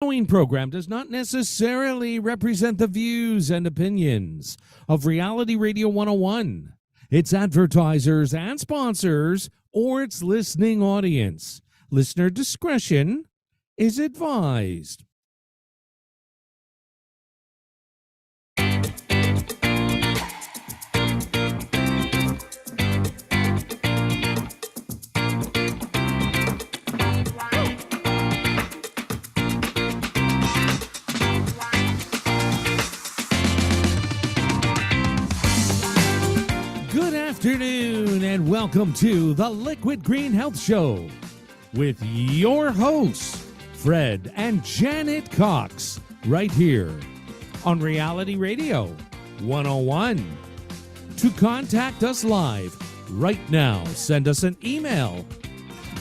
following program does not necessarily represent the views and opinions of Reality Radio 101, its advertisers and sponsors, or its listening audience. Listener discretion is advised. Good afternoon and welcome to the Liquid Green Health Show with your hosts, Fred and Janet Cox, right here on Reality Radio 101. To contact us live right now, send us an email.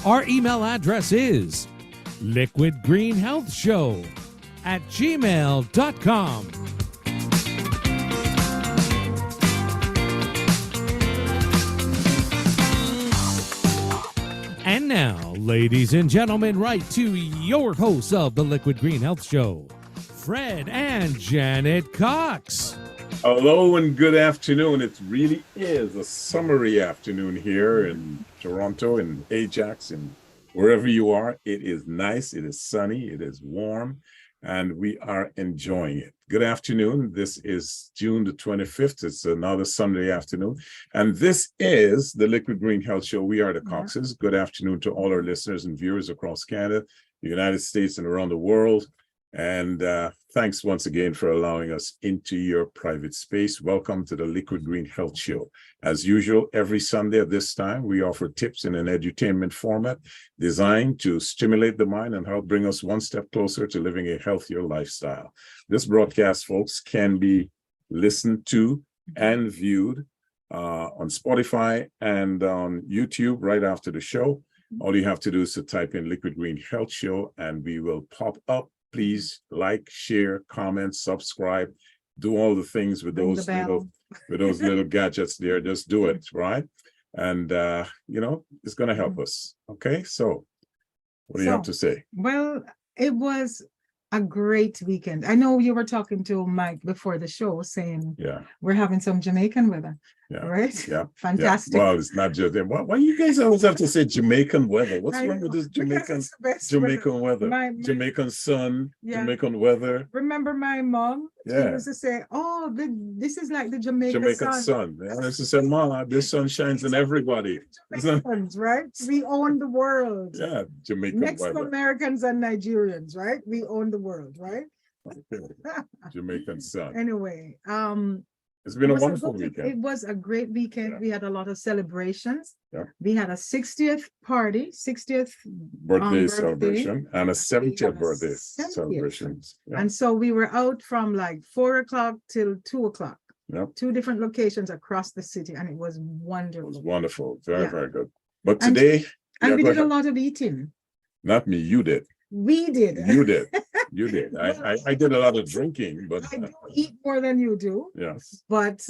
Our email address is liquidgreenhealthshow@gmail.com. And now, ladies and gentlemen, right to your hosts of the Liquid Green Health Show, Fred and Janet Cox. Hello and good afternoon. It really is a summery afternoon here in Toronto, in Ajax, and wherever you are. It is nice, it is sunny, it is warm, and we are enjoying it. Good afternoon. This is June the 25th. It's another Sunday afternoon. And this is the Liquid Green Health Show. We are the Coxes. Good afternoon to all our listeners and viewers across Canada, the United States, and around the world. And thanks once again for allowing us into your private space. Welcome to the Liquid Green Health Show. As usual, every Sunday at this time, we offer tips in an edutainment format designed to stimulate the mind and help bring us one step closer to living a healthier lifestyle. This broadcast, folks, can be listened to and viewed on Spotify and on YouTube right after the show. All you have to do is to type in Liquid Green Health Show and we will pop up. Please like, share, comment, subscribe, do all the things with those little gadgets there. Just do it, right? And it's going to help us. Okay, so what do you have to say? Well, it was a great weekend. I know you were talking to Mike before the show saying we're having some Jamaican weather. Yeah. Right? Yeah. Fantastic. Yeah. Well, it's not just them. Why you guys always have to say Jamaican weather? What's wrong with this Jamaican weather? Jamaican sun, Jamaican weather. Remember my mom? She used to say, oh, this is like the Jamaican sun. Yeah, I used to say, Ma, this sun shines in everybody. Jamaicans, right? We own the world. Yeah, Jamaican Next weather. to Americans and Nigerians, right? We own the world, right? Jamaican sun. Anyway, it's been a wonderful weekend. It was a great weekend. Yeah. We had a lot of celebrations. Yeah. We had a 60th birthday celebration and a 70th birthday celebration. Yeah. And so we were out from like 4 o'clock till 2 o'clock. Yep. 2 different locations across the city, and it was wonderful. It was wonderful. Very, very good. But today... And we did a lot of eating. Not me, you did. We did. You did. You did. I did a lot of drinking, but... I do eat more than you do. Yes. But,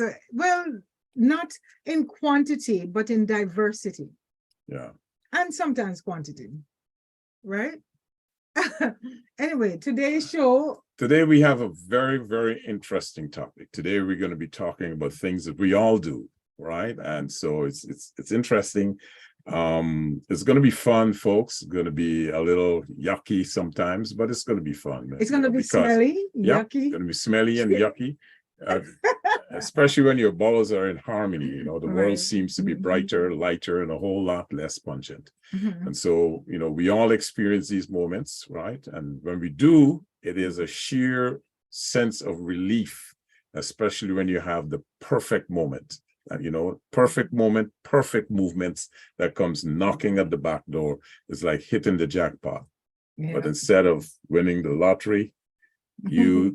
not in quantity, but in diversity. Yeah. And sometimes quantity. Right? Anyway, today's show... Today we have a very, very interesting topic. Today we're going to be talking about things that we all do, right? And so it's interesting. It's going to be fun, folks. It's going to be a little yucky sometimes, but it's going to be fun. It's going to be smelly, yucky. It's going to be smelly and yucky, especially when your bowels are in harmony. The world seems to be brighter, lighter, and a whole lot less pungent. And so, we all experience these moments, right? And when we do, it is a sheer sense of relief, especially when you have the perfect moment. Perfect moment, perfect movements that comes knocking at the back door is like hitting the jackpot. Yeah. But instead of winning the lottery, you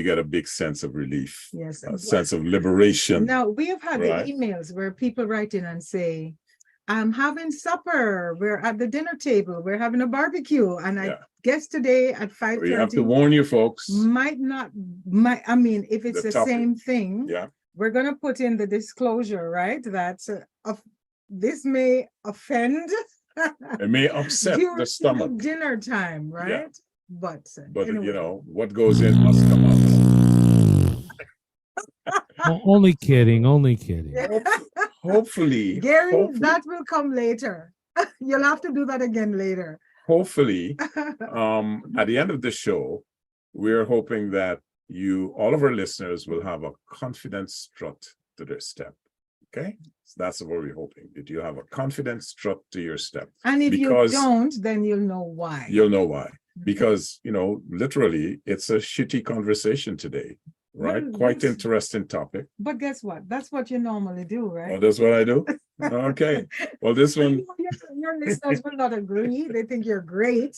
get a big sense of relief, a sense of liberation. Now, we have had the emails where people write in and say, I'm having supper, we're at the dinner table, we're having a barbecue, and I guess today at 5:30. We have to warn you folks. If it's the same thing, we're going to put in the disclosure, right, that this may offend. It may upset the stomach. Dinner time, right? But But anyway. you know, what goes in must come out. Only kidding. Only kidding. Hopefully, Gary, hopefully, that will come later. You'll have to do that again later. hopefully, at the end of the show, we're hoping that all of our listeners will have a confident strut to their step. Okay, so that's what we're hoping, that you have a confident strut to your step. And if because you don't, then you'll know why. You'll know why. Because, you know, literally, it's a shitty conversation today, right? Well, Quite yes. interesting topic. But guess what? That's what you normally do, right? Oh, that's what I do? Okay. Well, this one, Your listeners will not agree. They think you're great,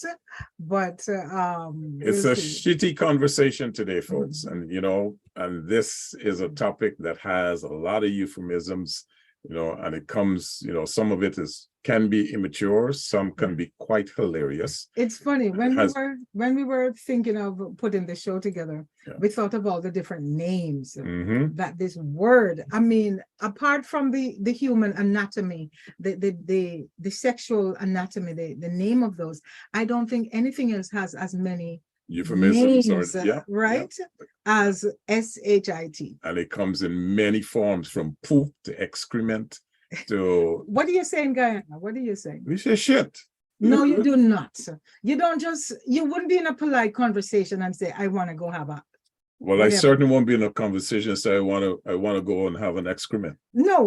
but it's we'll a see. shitty conversation today, folks. And, you know, and this is a topic that has a lot of euphemisms, you know, and it comes, you know, some of it can be immature, some can be quite hilarious. It's funny when has- we were thinking of putting the show together, Yeah. we thought of all the different names Mhm. that this word. I mean, apart from the human anatomy, the sexual anatomy, the name of those, I don't think anything else has as many Euphemisms, names, right? As SHIT. And it comes in many forms, from poop to excrement to, What are you saying, Guyana? What are you saying? we say shit. No, you do not. You don't you wouldn't be in a polite conversation and say, I want to go have a. Well, whatever. I certainly won't be in a conversation and say I want to go and have an excrement. No,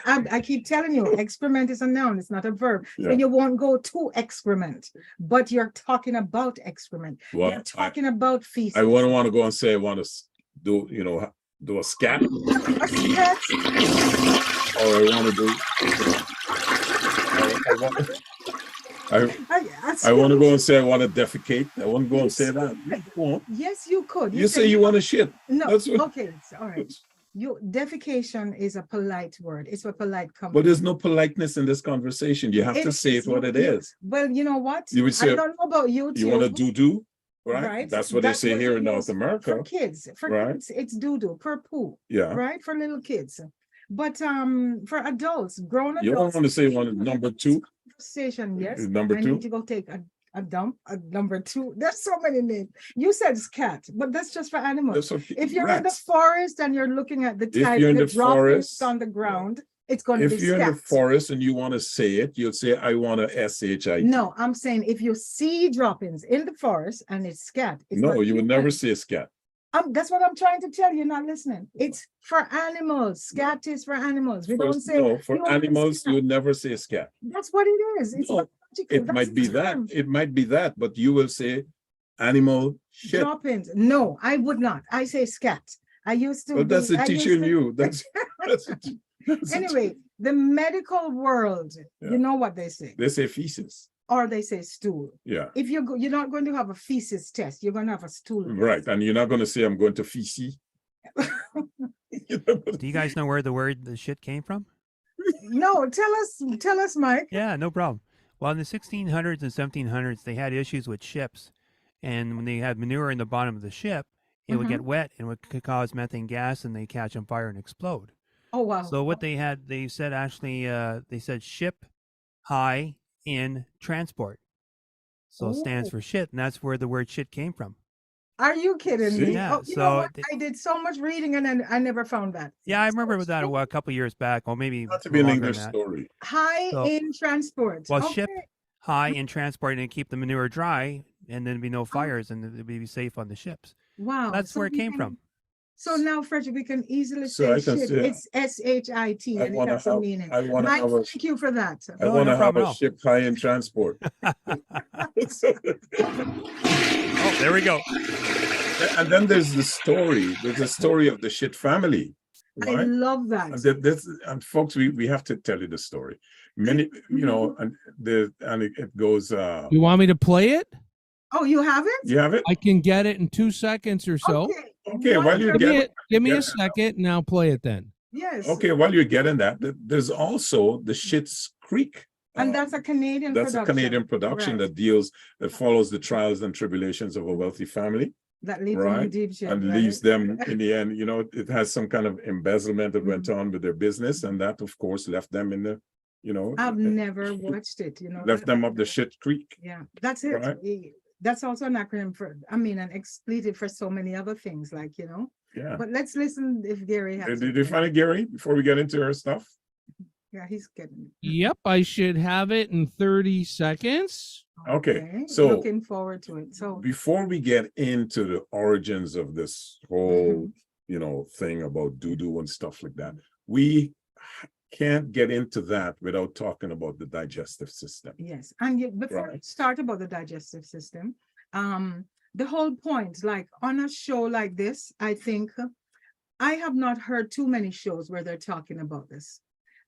I keep telling you, excrement is a noun, it's not a verb. Yeah. So you won't go to excrement, but you're talking about excrement. Well, You're talking about feces. I wouldn't want to go and say I want to do, you know, do a scat, A scat? or I want to do, I want to go and say I want to defecate. I won't go and say that. You won't. Yes, you could. You say you want to shit. No, That's what, okay, all right. Defecation is a polite word. It's a polite but comment. there's no politeness in this conversation. You have to say it what it is. Well, you know what? You would say, I don't know about you too. you want to do-do, right? Right. That's what they say here in we North use America. For kids, right? kids, it's doo-doo, per poo, Yeah. right? For little kids. But for adults, grown You don't adults. want to say one number two? Conversation, yes. Number I two? need to go take a dump, a number two. There's so many names. You said cat, but that's just for animals. That's okay. If you're in the Rats. forest and you're looking at the type, you're in the the droppings forest, on the ground, it's going to be If you're in scat. the forest and you want to say it, you'll say, I want to SHIT. No, I'm saying if you see droppings in the forest and it's scat. It's No, not you would human. never say scat. That's what I'm trying to tell you, not listening. It's for animals. Scat is for animals. We don't say. No, for human animals, scat. you would never say scat. That's what it is. It's No, biological. It That's might be the that. term. It might be that, but you will say animal shit. Droppings. No, I would not. I say scat. I used to. Well, that's the I teacher used in to- you. That's Anyway, the medical world, Yeah. you know what they say, They say feces. or they say stool. Yeah. If you're not going to have a feces test, you're going to have a stool test. Right. And you're not going to say I'm going to feces. Do you guys know where the shit came from? No, tell us, Mike. Yeah, no problem. Well, in the 1600s and 1700s, they had issues with ships. And when they had manure in the bottom of the ship, it would get wet and would cause methane gas, and they catch on fire and explode. Oh, wow. So what they said ship high in transport. So it stands for shit, and that's where the word shit came from. Are you kidding me? Yeah, Oh, you know what? so I did so much reading and I never found that. Yeah, I remember that a couple years back, or maybe Not to be an longer than English that. story. High So- in transport. Well, Okay. ship high in transport and keep the manure dry, and then there'd be no fires, and it'd be safe on the ships. Wow. That's So where it we came can- from. So now, Frederick, we can easily So say I can shit. say- It's SHIT I and it wanna has a have- meaning. I wanna Mike, have a- thank you for that. I No, want no to have problem a at all. ship high in transport. Oh, there we go. And then there's the story. There's a story of the shit family, I right? love that. And folks, we have to tell you the story. Many, you know, and it goes. You want me to play it? Oh, you have it? You have it? I can get it in 2 seconds or so. Okay, while you're Give me Yeah. a second and I'll play it then. Yes. Okay, while you're getting that, there's also the Schitt's Creek. And that's a Canadian That's a production. Canadian production Right. that follows the trials and tribulations of a wealthy family, That leaves them in right? deep shit, and right? leaves them in the end. You know, it has some kind of embezzlement that went Mm-hmm. on with their business, and that, of course, left them in the, you know, I've never watched it, you know. left them up the shit creek. Yeah, that's it. Right. That's also an acronym for, I mean, an expletive for so many other things, like, you know. Yeah. But let's listen if Gary has. Did you find it, Gary, before we get into our stuff? Yeah, he's getting it. Yep, I should have it in 30 seconds. Okay, so looking forward to it. So before we get into the origins of this whole, you know, thing about doo-doo and stuff like that, we can't get into that without talking about the digestive system. yes, and before we start about the digestive system, the whole point, like on a show like this, I think I have not heard too many shows where they're talking about this.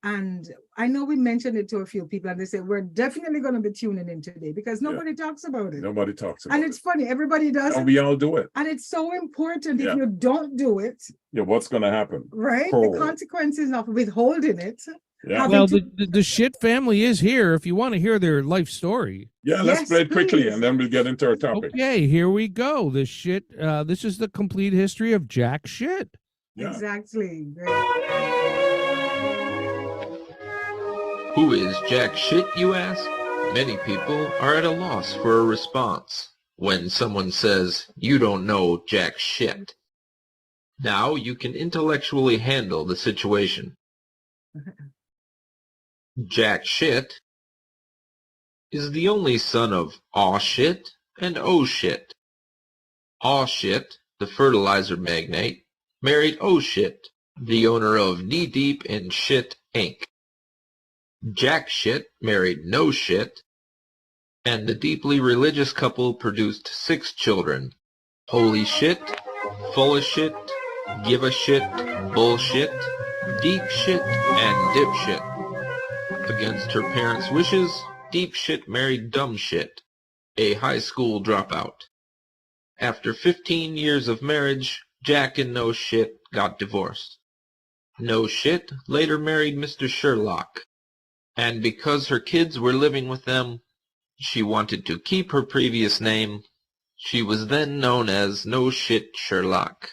And I know we mentioned it to a few people and they said, we're definitely going to be tuning in today because nobody talks about it. Nobody talks about and it. it's funny, everybody does. And we all do it. And it's so important. If you don't do it, what's going to happen? Right? The consequences of withholding it. Yeah. Well, the shit family is here if you want to hear their life story. Yeah, let's play it quickly and then we'll get into our topic. Okay, here we go. This shit, this is the complete history of Jack shit. Yeah. Exactly. Who is Jack shit, you ask? Many people are at a loss for a response when someone says, you don't know Jack shit. Now you can intellectually handle the situation. Jack shit is the only son of Aw shit and Oh shit. Aw shit, the fertilizer magnate, married Oh shit, the owner of Knee Deep in Shit Inc. Jack shit married No shit, and the deeply religious couple produced 6 children. Holy shit, full of shit, give a shit, bullshit, deep shit, and dipshit. Against her parents' wishes, Deep Shit married Dumb Shit, a high school dropout. After 15 years of marriage, Jack and No Shit got divorced. No Shit later married Mr. Sherlock, and because her kids were living with them, she wanted to keep her previous name. She was then known as No Shit Sherlock.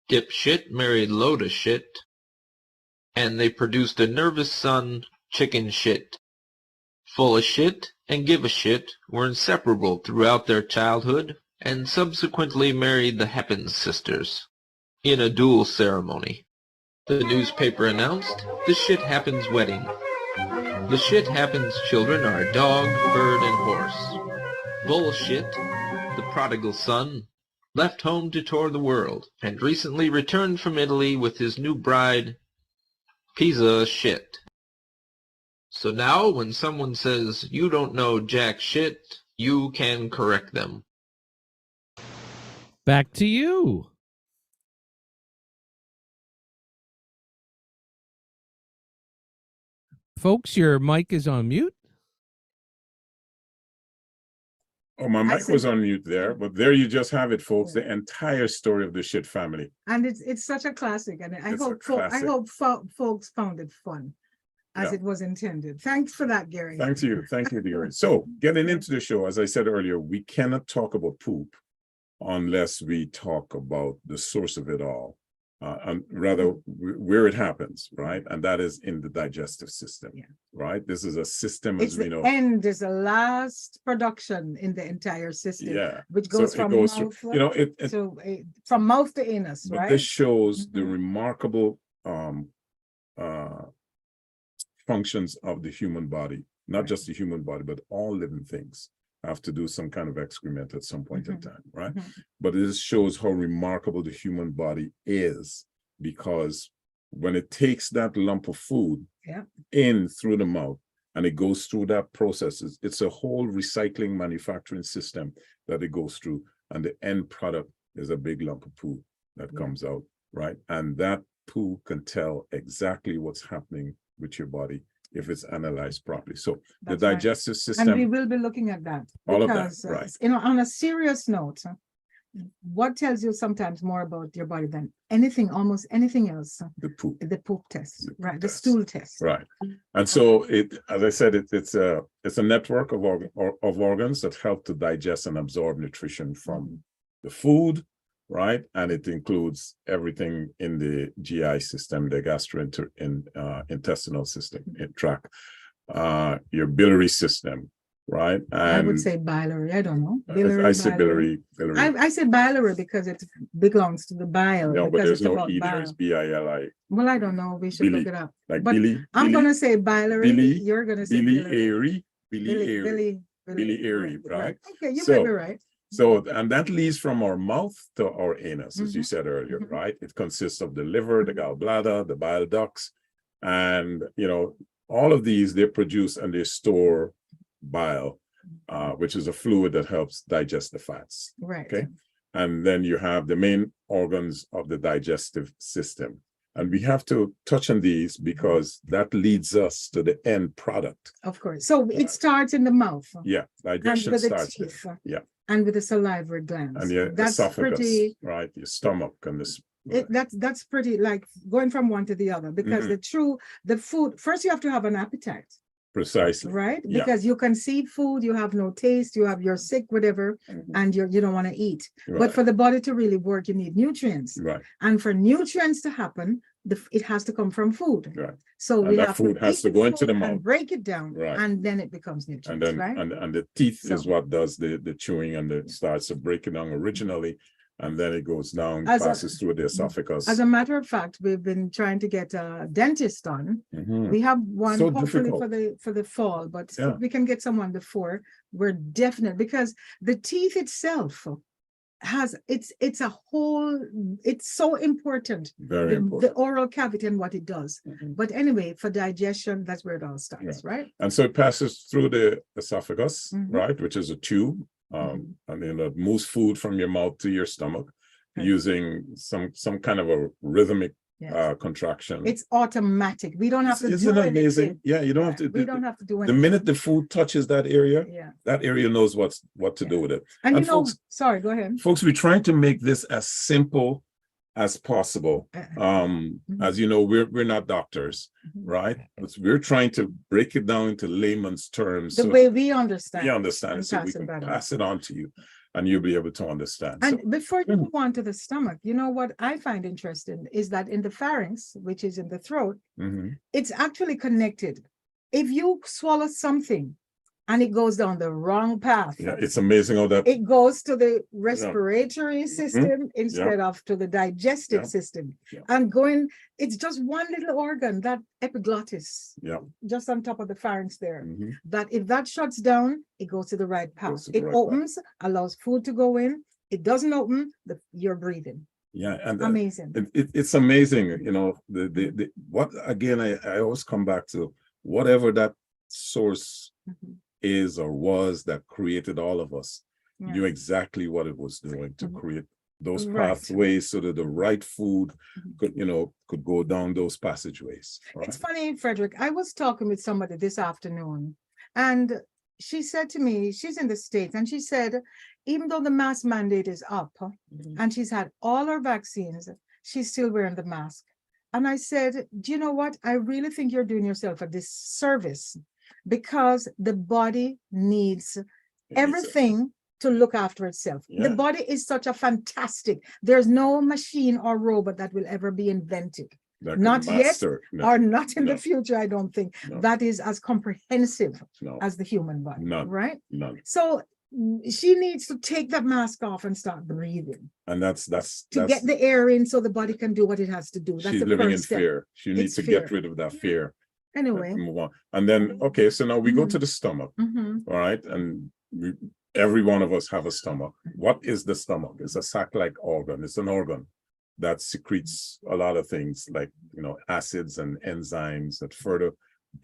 Dipshit married Loda Shit, and they produced a nervous son, Chicken Shit. Full of Shit and Give a Shit were inseparable throughout their childhood and subsequently married the Heppens sisters in a dual ceremony. The newspaper announced the Shit Happens wedding. The Shit Happens children are dog, bird, and horse. Bullshit, the prodigal son, left home to tour the world and recently returned from Italy with his new bride, Pizza Shit. So now when someone says you don't know Jack shit, you can correct them. Back to you. Folks, your mic is on mute. Oh, my mic was on mute there, but there you just have it, folks. The entire story of the Shit family. And it's such a classic, and I hope folks found it fun as it was intended. Thanks for that, Gary. Thank you, Gary. So getting into the show, as I said earlier, we cannot talk about poop unless we talk about the source of it all, and rather where it happens, right? And that is in the digestive system, right? This is a system, as we know. And there's a last production in the entire system, which goes from mouth, from mouth to anus, but right? This shows the remarkable functions of the human body, not just the human body, but all living things have to do some kind of excrement at some point in time, right? But this shows how remarkable the human body is, because when it takes that lump of food in through the mouth and it goes through that process, it's a whole recycling manufacturing system that it goes through, and the end product is a big lump of poo that comes out, right? And that poo can tell exactly what's happening with your body if it's analyzed properly. So the digestive system, and we will be looking at that, all of that, right? You know, on a serious note, what tells you sometimes more about your body than almost anything else? The poop test, right? The stool test, right? And so it, as I said, it's a network of organs that help to digest and absorb nutrition from the food, right? And it includes everything in the GI system, the gastrointestinal system, tract, your biliary system, right? I would And say biliary. I don't know. I say biliary. I say biliary because it belongs to the bile. No, but because there's it's no about E there. It's bile. BILI. Well, I don't know. We should Billy. look it up. Like But Billy. I'm Billy, gonna say biliary. Billy, You're gonna say Billy biliary. Airy. Billy Airy. Billy Airy, right? Okay, you might be right. So, and that leads from our mouth to our anus, as you Mhm. said earlier, Mhm. right? It consists of the liver, the gallbladder, the bile ducts, and all of these they produce and they store bile, which is a fluid that helps digest the fats. Right. Okay, and then you have the main organs of the digestive system. And we have to touch on these because that leads us to the end product. Of course. So it starts in the mouth. Yeah, And digestion with the starts there. teeth. Yeah. And with the salivary glands. And your That's esophagus, pretty. right? Your stomach and this. That's pretty like going from one to the other because the food, first you have to have an appetite. Precisely. Right? Yeah. Because you can see food, you have no taste, you're sick, whatever, and you don't want to eat. Right. But for the body to really work, you need nutrients. Right. And for nutrients to happen, it has to come from food. Right. So And we that have food to has eat to the go into the food mouth. and break it down, Right. and then it becomes nutrients, And then right? and the teeth is So- what does the chewing and the starts to break it down originally, and then it goes down, As a- passes through the esophagus. As a matter of fact, we've been trying to get a dentist on. Mhm. We have one So hopefully difficult. for the fall, but Yeah. if we can get someone before, we're definite because the teeth itself has it's a whole, it's so important. Very The important. oral cavity and what it does. Mhm. But anyway, for digestion, that's where it all starts, right? And so it passes through the esophagus, Mhm. right, which is a tube. And then it moves food from your mouth to your stomach Okay. using some kind of a rhythmic Yes. contraction. It's automatic. We don't have to Isn't do it amazing? anything. Yeah, you don't have to. We don't have to do The anything. minute the food touches that area, Yeah. that area knows what to do with it. And And you know, folks- sorry, go ahead. Folks, we're trying to make this as simple as possible. As you know, we're not doctors, right? But we're trying to break it down into layman's terms. The so way we understand. we understand and it, so we pass it can back on. pass it on to you and you'll be able to understand. And So, before you move on to the stomach, you know what I find interesting is that in the pharynx, which is in the throat, mhm. it's actually connected. If you swallow something and it goes down the wrong path, Yeah, it's amazing how that it goes to the respiratory system instead of to the digestive Yeah. system. Yeah. And it's just one little organ, that epiglottis, just on top of the pharynx there. mhm. That if that shuts down, it goes to the right path. Goes to the It right path. opens, allows food to go in. It doesn't open, you're breathing. Yeah, and Amazing. it's amazing, the what again, I always come back to whatever that source Mhm. is or was that created all of us, Yeah. knew exactly what it was doing to Mhm. create those Right. pathways so that the right food Mhm. could go down those passageways. Right? It's funny, Frederick, I was talking with somebody this afternoon, and she said to me, she's in the States, and she said, even though the mask mandate is up, Mhm. and she's had all her vaccines, she's still wearing the mask. And I said, do you know what? I really think you're doing yourself a disservice because the body needs It needs everything to look after itself. The Yeah. body is such a fantastic, there's no machine or robot that will ever be invented, that could not yet, master- no, or not in no. the future, I don't think, No. that is as comprehensive no, as the human body, None. right? none. So she needs to take that mask off and start breathing And that's to get the air in so the body can do what it has to do. That's she's the living in first step. fear. She needs It's to get fear. rid of that Yeah. fear. Anyway. Move on. And then, okay, so now we go to the stomach, Mhm. all right? And every one of us have a stomach. What is the stomach? It's a sac-like organ. It's an organ that secretes a lot of things like, acids and enzymes that further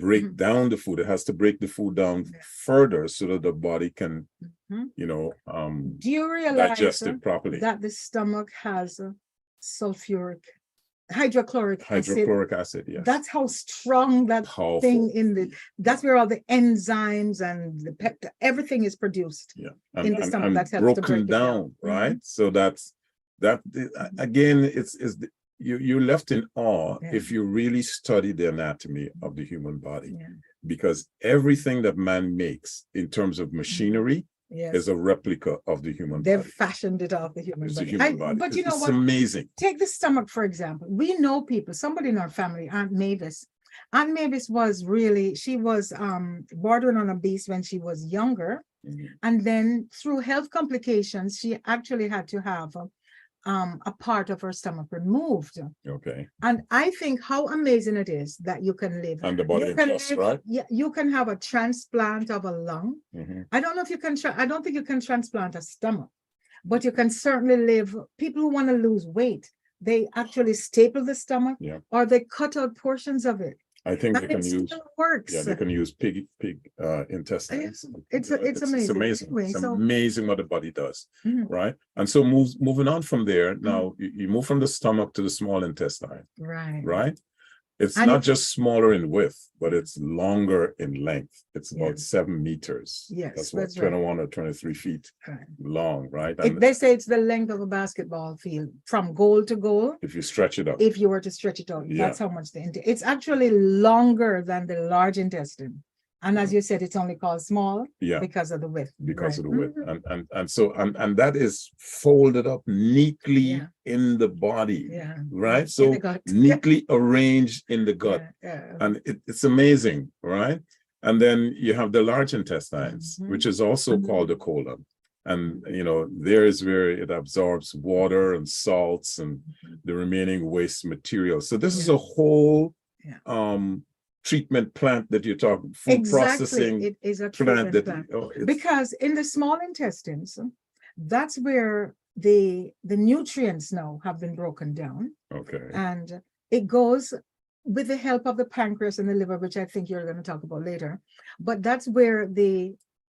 break Mhm. down the food. It has to break the food down further so that the body can, Mhm. digest Do you realize it properly. that the stomach has sulfuric, hydrochloric acid? Hydrochloric acid, yes. That's how strong that Powerful. thing that's where all the enzymes and the everything is produced. Yeah. in the stomach that helps to break broken it down. down, right? So that's again, you're left in awe Yeah. if you really study the anatomy of the human body, Yeah. because everything that man makes in terms of machinery Yes. is a replica of the human They've body. fashioned it off the human It's the body. human body. But you know It's what? amazing. Take the stomach, for example. We know people, somebody in our family, Aunt Mavis, Aunt Mavis was really, she was bordering on obese when she was younger. And then through health complications, she actually had to have a part of her stomach removed. Okay. And I think how amazing it is that you can live. And the body You can adjusts, live- right? Yeah, you can have a transplant of a lung. I don't know if you can, I don't think you can transplant a stomach, but you can certainly live. People who want to lose weight, they actually staple the stomach, Yeah. or they cut out portions of it. I think And they can it use, still works. yeah, they can use pig intestines. It's It's amazing. amazing. Anyway, It's so- amazing what the body does, Mhm. right? And so moving on from there, now you move from the stomach to the small intestine, Right. right? It's And not it- just smaller in width, but it's longer in length. It's Yeah. about 7 meters. Yes, That's what, that's right. 21 or 23 feet Right. long, right? They say it's the length of a basketball field from goal to goal. If you stretch it up. If you were to stretch it out, Yeah. that's how much it's actually longer than the large intestine. And as you said, it's only called small Yeah. because of the width. Because Right. of the width. Mhm. And that is folded up neatly Yeah. in the body, Yeah. right? In So the gut. neatly arranged in the gut. Yeah. And it's amazing, right? And then you have the large intestines, Mhm. which is also called the colon. And, you know, there is where it absorbs water and salts and the remaining waste material. So this is a whole Yeah. treatment plant that you're talking, food processing It is a plant treatment that, plant. it's- Because in the small intestines, that's where the nutrients now have been broken down. okay. And it goes with the help of the pancreas and the liver, which I think you're going to talk about later. But that's where the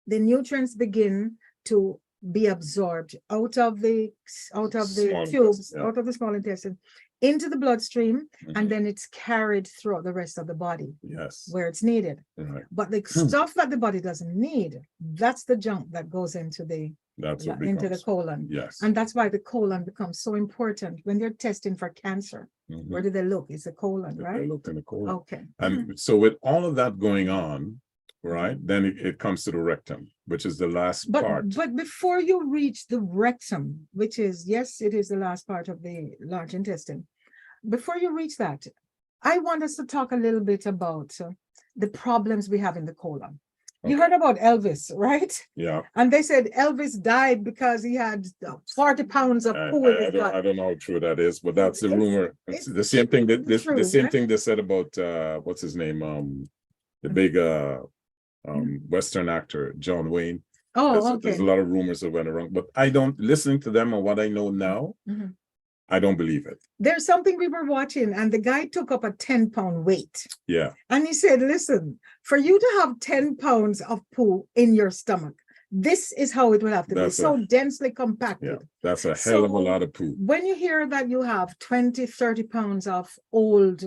nutrients begin to be absorbed out of the Small tubes, intestine, yeah. out of the small intestine, into the bloodstream, Mhm. and then it's carried throughout the rest of the body Yes. where it's needed. Right. But the stuff that the body doesn't need, that's the junk that goes into the That's what into the becomes. colon. Yes. And that's why the colon becomes so important when they're testing for cancer. Mhm. Where do they look? It's a colon, They right? look in the colon. Okay. And so with all of that going on, right, then it comes to the rectum, which is the last part. But before you reach the rectum, which is, yes, it is the last part of the large intestine. Before you reach that, I want us to talk a little bit about the problems we have in the colon. You Okay. heard about Elvis, right? Yeah. And they said Elvis died because he had 40 pounds of poo in his gut. I don't know how true that is, but that's the It's- rumor. it's The same thing that true, the same right? thing they said about what's his name? The big Western actor, John Wayne. Oh, There's okay. a lot of rumors that went around, but I don't, listening to them and what I know now, Mhm. I don't believe it. There's something we were watching, and the guy took up a 10-pound weight. Yeah. And he said, listen, for you to have 10 pounds of poo in your stomach, this is how it will have to be. That's So densely compacted. Yeah. That's a hell of a So lot of poo. when you hear that you have 20, 30 pounds of old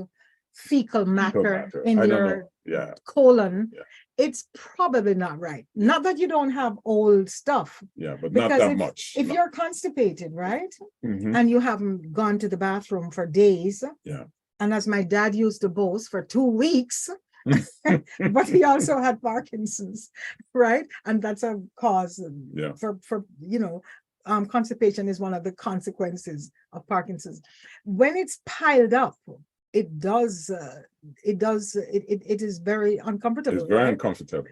fecal matter in I don't your know. Yeah. colon, Yeah. it's probably not right. Not that you don't have old stuff, Yeah, but not because that much. if No. you're constipated, right? Mhm. And you haven't gone to the bathroom for days. Yeah. And as my dad used to boast, for 2 weeks, but he also had Parkinson's, right? And that's a cause Yeah. for constipation is one of the consequences of Parkinson's. When it's piled up, it is very uncomfortable. It's very right? uncomfortable.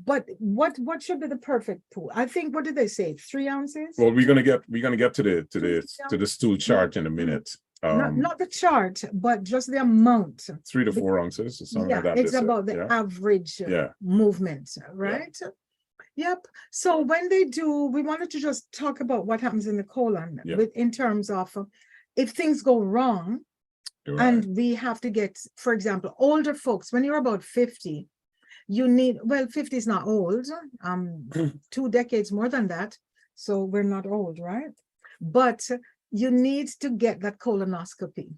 But what should be the perfect poo? I think, what did they say? 3 ounces? Well, we're gonna get to the stool chart in a minute. Not the chart, but just the amount. 3 to 4 ounces or something like that. It's they said. about the Yeah. average Yeah. movement, right? Yep. So when they do, we wanted to just talk about what happens in the colon Yeah. in terms of if things go wrong, You're right. and we have to get, for example, older folks, when you're about 50, you need, well, 50 is not old, 2 decades more than that. So we're not old, right? But you need to get that colonoscopy.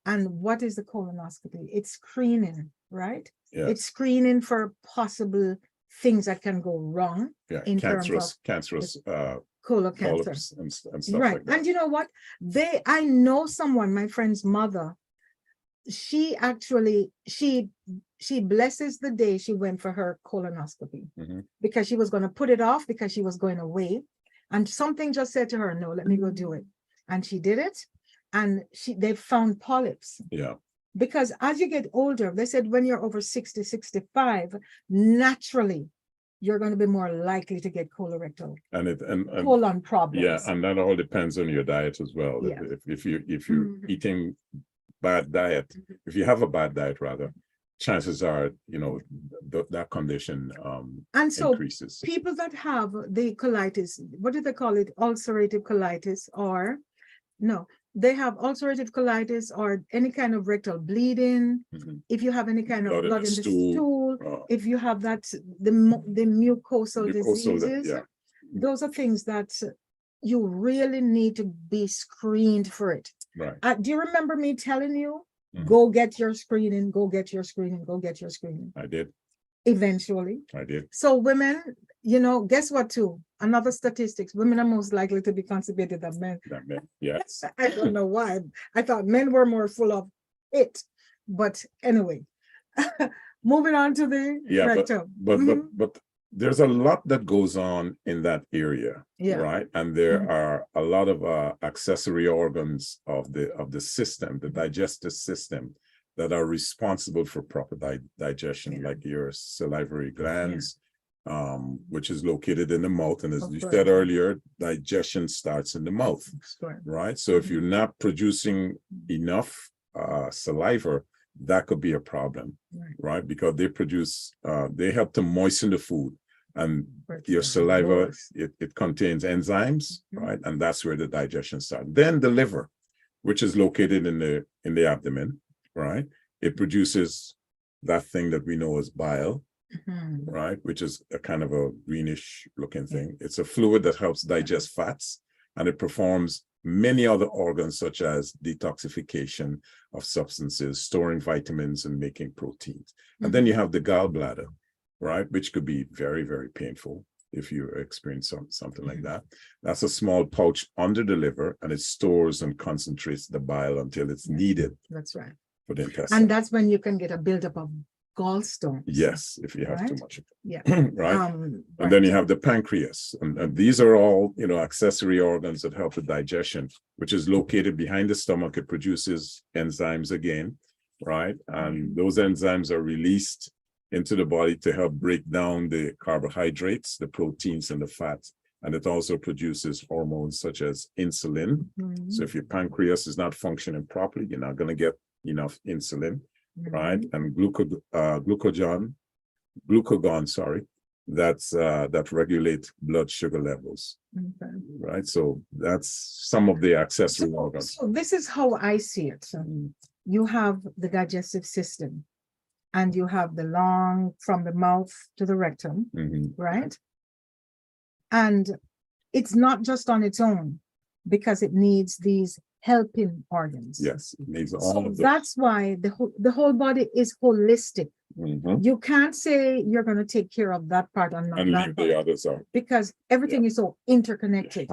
And what is the colonoscopy? It's screening, right? Yeah. It's screening for possible things that can go wrong Yeah. in terms of Cancerous colon cancer. polyps and stuff Right. like that. And you know what? I know someone, my friend's mother, she actually, she blesses the day she went for her colonoscopy, Mhm. because she was going to put it off because she was going away. And something just said to her, no, let me go do it. And she did it. And they found polyps. Yeah. Because as you get older, they said when you're over 60, 65, naturally, you're going to be more likely to get colorectal, and colon problems. yeah, and that all depends on your diet as well. Yeah. If you're eating bad diet, if you have a bad diet rather, chances are, that condition And so increases. people that have the colitis, what do they call it? Ulcerative colitis, or no, they have ulcerative colitis or any kind of rectal bleeding. If you have any kind of blood in the stool, if you have that, the mucosal diseases, yeah. those are things that you really need to be screened for it. Right. Do you remember me telling you, go get your screening, go get your screening, go get your screening? I did. Eventually. I did. So women, guess what too? Another statistics, women are most likely to be constipated than men. Yes. I don't know why. I thought men were more full of it. But anyway, moving on to the rectum. But there's a lot that goes on in that area, right? And there are a lot of accessory organs of the system, the digestive system, that are responsible for proper digestion, like your salivary glands, which is located in the mouth. And as you said earlier, digestion starts in the mouth, right? So if you're not producing enough saliva, that could be a problem, right? Because they help to moisten the food. And your saliva, it contains enzymes, right? And that's where the digestion starts. Then the liver, which is located in the abdomen, right? It produces that thing that we know as bile, right? Which is a kind of a greenish looking thing. It's a fluid that helps digest fats, and it performs many other organs such as detoxification of substances, storing vitamins, and making proteins. And then you have the gallbladder, right? Which could be very, very painful if you experience something like that. That's a small pouch under the liver, and it stores and concentrates the bile until it's needed. That's right. For the intestine. And that's when you can get a buildup of gallstones. Yes, if you have too much of it. Yeah. Right. And then you have the pancreas. And these are all, accessory organs that help with digestion, which is located behind the stomach. It produces enzymes again, right? And those enzymes are released into the body to help break down the carbohydrates, the proteins, and the fats. And it also produces hormones such as insulin. So if your pancreas is not functioning properly, you're not going to get enough insulin, right? And glucagon, that regulate blood sugar levels, right? So that's some of the accessory organs. So this is how I see it. So you have the digestive system, and you have the long from the mouth to the rectum, right? And it's not just on its own, because it needs these helping organs. Yes, it needs all of those. That's why the whole body is holistic. You can't say you're going to take care of that part and not and that leave part, the others out, because everything is so interconnected.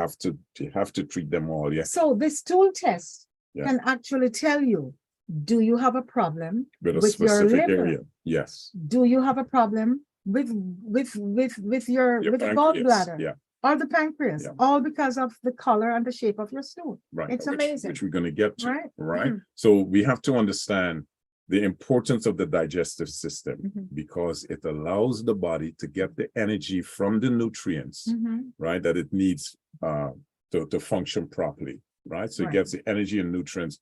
You have to treat them all. Yes. So the stool test can actually tell you, do you have a problem with a with your specific liver? area? Yes. Do you have a problem with your gallbladder? Or the pancreas, all because of the color and the shape of your stool. Right. It's amazing. Which we're going to get to, right? So we have to understand the importance of the digestive system, because it allows the body to get the energy from the nutrients, right, that it needs to function properly, right? So it gets the energy and nutrients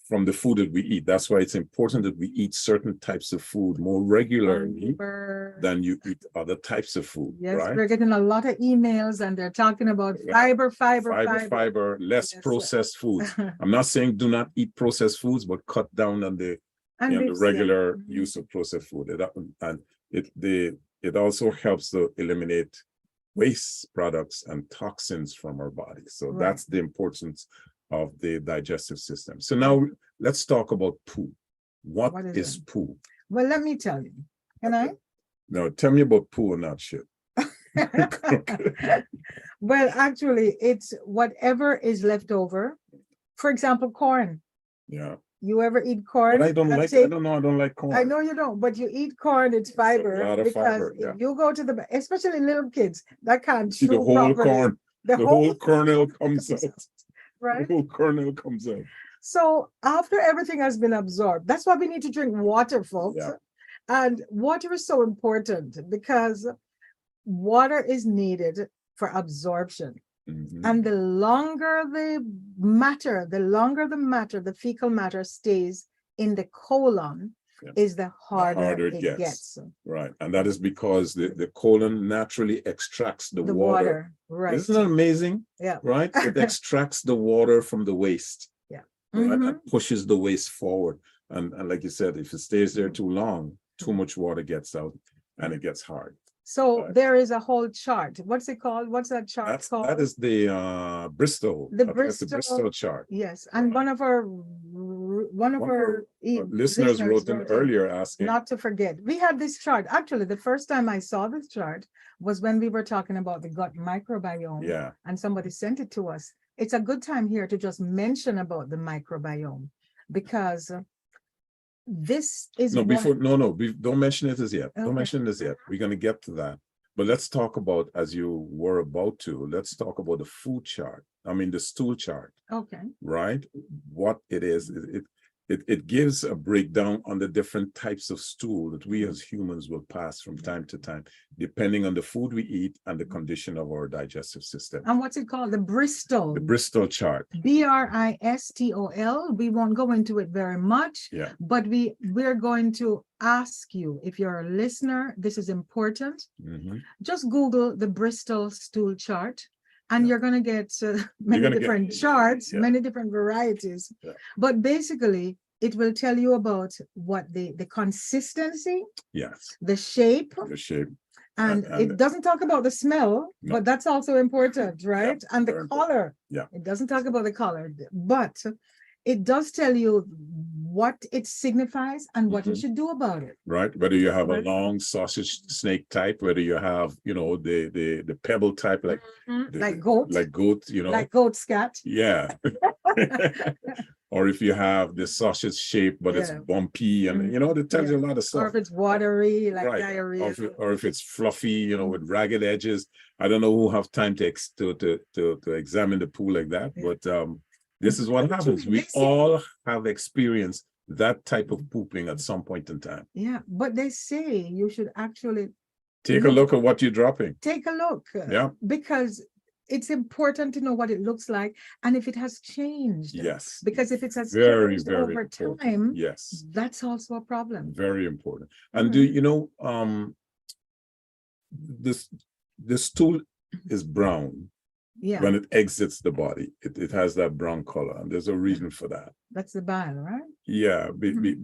from the food that we eat. That's why it's important that we eat certain types of food more regularly than you eat other types of food. Yes, right? We're getting a lot of emails, and they're talking about fiber, less processed foods. I'm not saying do not eat processed foods, but cut down on the regular use of processed food. It also helps to eliminate waste products and toxins from our bodies. So that's the importance of the digestive system. So now let's talk about poo. What is poo? Well, let me tell you. Can I? No, tell me about poo and not shit. Well, actually, it's whatever is left over. For example, corn. Yeah. You ever eat corn? But I don't like corn. I know you don't, but you eat corn, it's fiber. It's a lot of fiber, if you go to especially little kids that can't see the whole properly. corn. The whole kernel comes out. Right. The whole kernel comes out. So after everything has been absorbed, that's why we need to drink water, folks. Yeah. And water is so important because water is needed for absorption. Mhm. And the longer the matter, the fecal matter stays in the colon, Yeah. is the harder, harder it it gets. Right. And that is because the colon naturally extracts the water. Right. Isn't that amazing? Yeah. Right? It extracts the water from the waste. Yeah. Right. Mhm. And pushes the waste forward. And like you said, if it stays there too long, too much water gets out and it gets hard. So Right. there is a whole chart. What's it called? What's that chart called? That is the Bristol. The That's the Bristol chart. Yes, and one of our Listeners wrote in earlier asking. not to forget. We had this chart. Actually, the first time I saw this chart was when we were talking about the gut microbiome. Yeah. And somebody sent it to us. It's a good time here to just mention about the microbiome because this is No, one. don't mention it as yet. Okay. Don't mention this yet. We're going to get to that. But let's talk about, as you were about to, let's talk about the food chart. I mean, the stool chart, Okay. right? What it is, it gives a breakdown on the different types of stool that we as humans will pass from time to time, depending on the food we eat and the condition of our digestive system. And what's it called? The Bristol. The Bristol chart. Bristol. We won't go into it very much. Yeah. But we're going to ask you, if you're a listener, this is important. Mhm. Just Google the Bristol stool chart, and you're going to get many different charts, many different varieties. Yeah. But basically, it will tell you about what the consistency, Yes, the shape, and it doesn't talk about the smell, No. but that's also important, right? And the very color. Yeah. It doesn't talk about the color, but it does tell you what it signifies and what you should do about it. Right. Whether you have a Right. long sausage snake type, whether you have, the pebble type, like Like goat, like goat, like goat scat. yeah. Or if you have the sausage shape, but it's Yeah. bumpy, and it tells you a lot of Or stuff. if it's watery, like Right. diarrhea. Or if it's fluffy, with ragged edges. I don't know who have time to examine the pool like that, Yeah. but this is what happens. We all have experienced that type of pooping at some point in time. Yeah, but they say you should actually Take a look at what you're dropping. take a look. Yeah. Because it's important to know what it looks like and if it has changed. Yes. Because if it has Very, changed very over important. time, Yes. that's also a problem. Very important. And the stool is brown Yeah, when it exits the body. It has that brown color, and there's a reason for that. that's the bile, right? Yeah,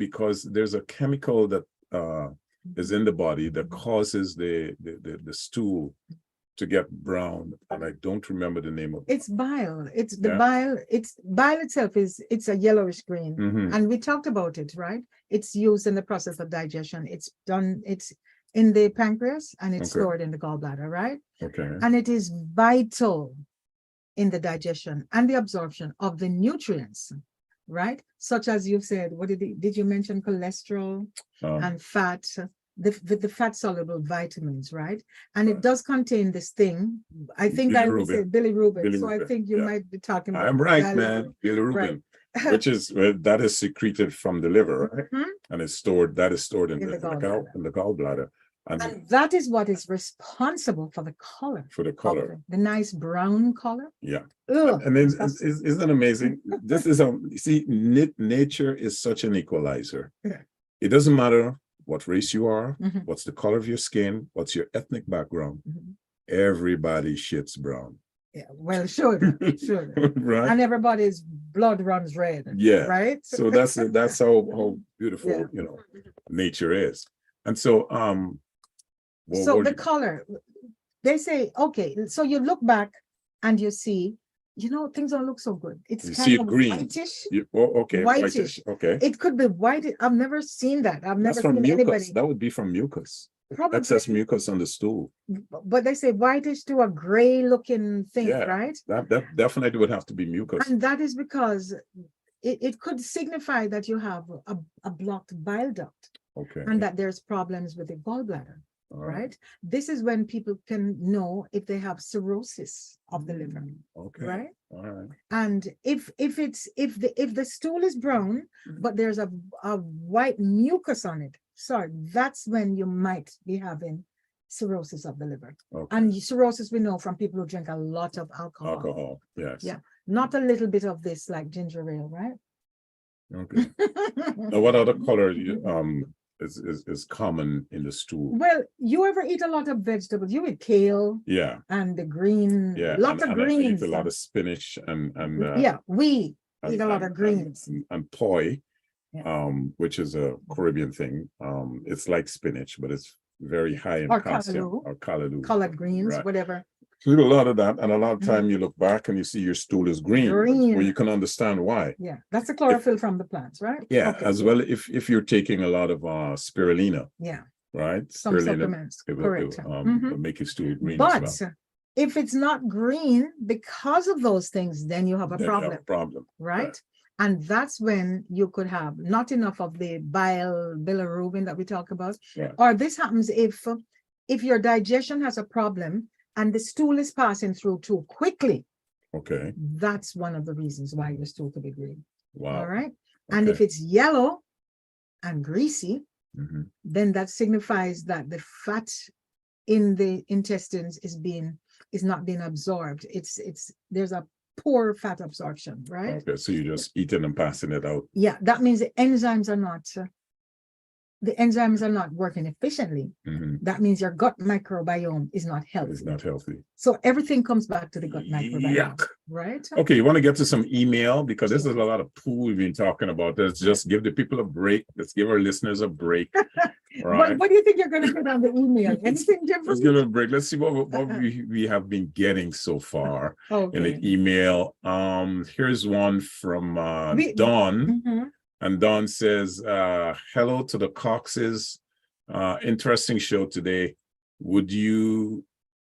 because there's a chemical that is in the body that causes the stool to get brown, and I don't remember the name of it. It's bile. It's the Yeah. bile. It's bile itself it's a yellowish green. Mhm. And we talked about it, right? It's used in the process of digestion. It's in the pancreas and it's Okay. stored in the gallbladder, right? Okay. And it is vital in the digestion and the absorption of the nutrients, right? Such as you said, what did you mention? Cholesterol and fat, the fat soluble vitamins, right? And it does contain this thing. I think Billy I would Rubin. say Bilirubin. Billy So I Rubin, think you yeah. might be talking about I'm right, bilirubin. man. Bilirubin, which is that is secreted from the liver, right? Mhm. And it's stored. That is stored in In the the gallbladder. gallbladder, and And that is what is responsible for the color. for the of color. the nice brown color. Yeah. Ugh, And then disgusting. isn't that amazing? This is nature is such an equalizer. Yeah. It doesn't matter what race you are, Mhm. what's the color of your skin, what's your ethnic background. Mhm. Everybody shits brown. Yeah, well, should. Right? And everybody's blood runs red. Yeah. Right? So that's how beautiful nature is. And so So the color, they say, okay, so you look back and you see, things don't look so good. It's you kind see it of green. whitish. Okay, Whitish. Okay. It could be white. I've never seen that. I've That's never from seen mucus. anybody. That would be from mucus. Probably, Excess mucus on the stool. but they say whitish to a gray looking thing, Yeah. right? That definitely would have to be mucus. And that is because it could signify that you have a blocked bile duct Okay. and that there's problems with the gallbladder. All Right? This is when people can know if they have cirrhosis of the liver. Okay. Right? All right. And if the stool is brown, but there's a white mucus on it, sorry, that's when you might be having cirrhosis of the liver. Okay. And cirrhosis we know from people who drink a lot of alcohol. Alcohol. Yes. Yeah. Not a little bit of this like ginger ale, right? Okay. Now, what other color is common in the stool? Well, you ever eat a lot of vegetables? You eat kale Yeah. and the green, Yeah. lots of and I greens. eat a lot of spinach and yeah, we eat a lot of greens. and poi, Yeah. which is a Caribbean thing. It's like spinach, but it's very high in Or calcium callaloo. or callaloo. Colored greens, Right. whatever. So you eat a lot of that, and a lot of time you look back and you see your stool is green, Green. where you can understand why. Yeah, that's the chlorophyll from the plants, right? Yeah, Okay. as well if you're taking a lot of spirulina, Yeah, right? some Spirulina, supplements, it correct. will make your stool green as But well. if it's not green because of those things, then you have a Then you have problem, a problem. right? And that's when you could have not enough of the bilirubin that we talk about. Yeah. Or this happens if your digestion has a problem and the stool is passing through too quickly. Okay. That's one of the reasons why your stool could be green. Wow. All right. And if it's yellow and greasy, then that signifies that the fat in the intestines is not being absorbed. There's a poor fat absorption, right? Okay, so you're just eating and passing it out. Yeah, that means the enzymes are not working efficiently. That means your gut microbiome is not healthy. It's not healthy. So everything comes back to the gut microbiome, Yuck. right? Okay, you want to get to some email because this is a lot of poo we've been talking about. Let's just give the people a break. Let's give our listeners a break. Right. What do you think you're going to get on the email? Anything different? Let's give it a break. Let's see what we have been getting so far in the email. Here's one from Dawn. And Dawn says, hello to the Coxes. Interesting show today. Who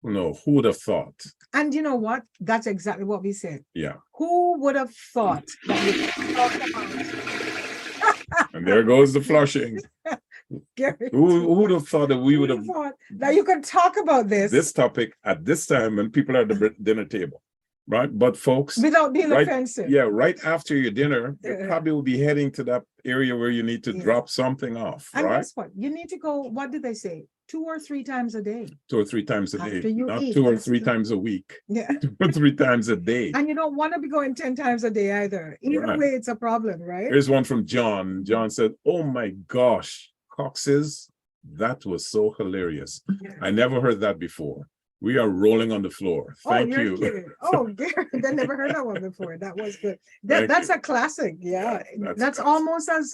would have thought? And you know what? That's exactly what we said. Yeah. Who would have thought that we could talk about? And there goes the flushing. Who would have thought that we would have that you could talk about this topic at this time when people are at the dinner table, right? But folks, without being offensive. Yeah, right after your dinner, you probably will be heading to that area where you need to drop something off, and right? guess what? You need to go, what did they say? 2 or 3 times a day. 2 or 3 times a day, not eat. 2 or 3 times a week. Yeah. 2 or 3 times a day. And you don't want to be going 10 times a day either. Either way, it's a problem, right? Here's one from John. John said, oh my gosh, Coxes, that was so hilarious. I never heard that before. We are rolling on the floor. Thank you. Kidding. Oh, Gary, I never heard that one before. That was good. That's a classic. Yeah. That's almost as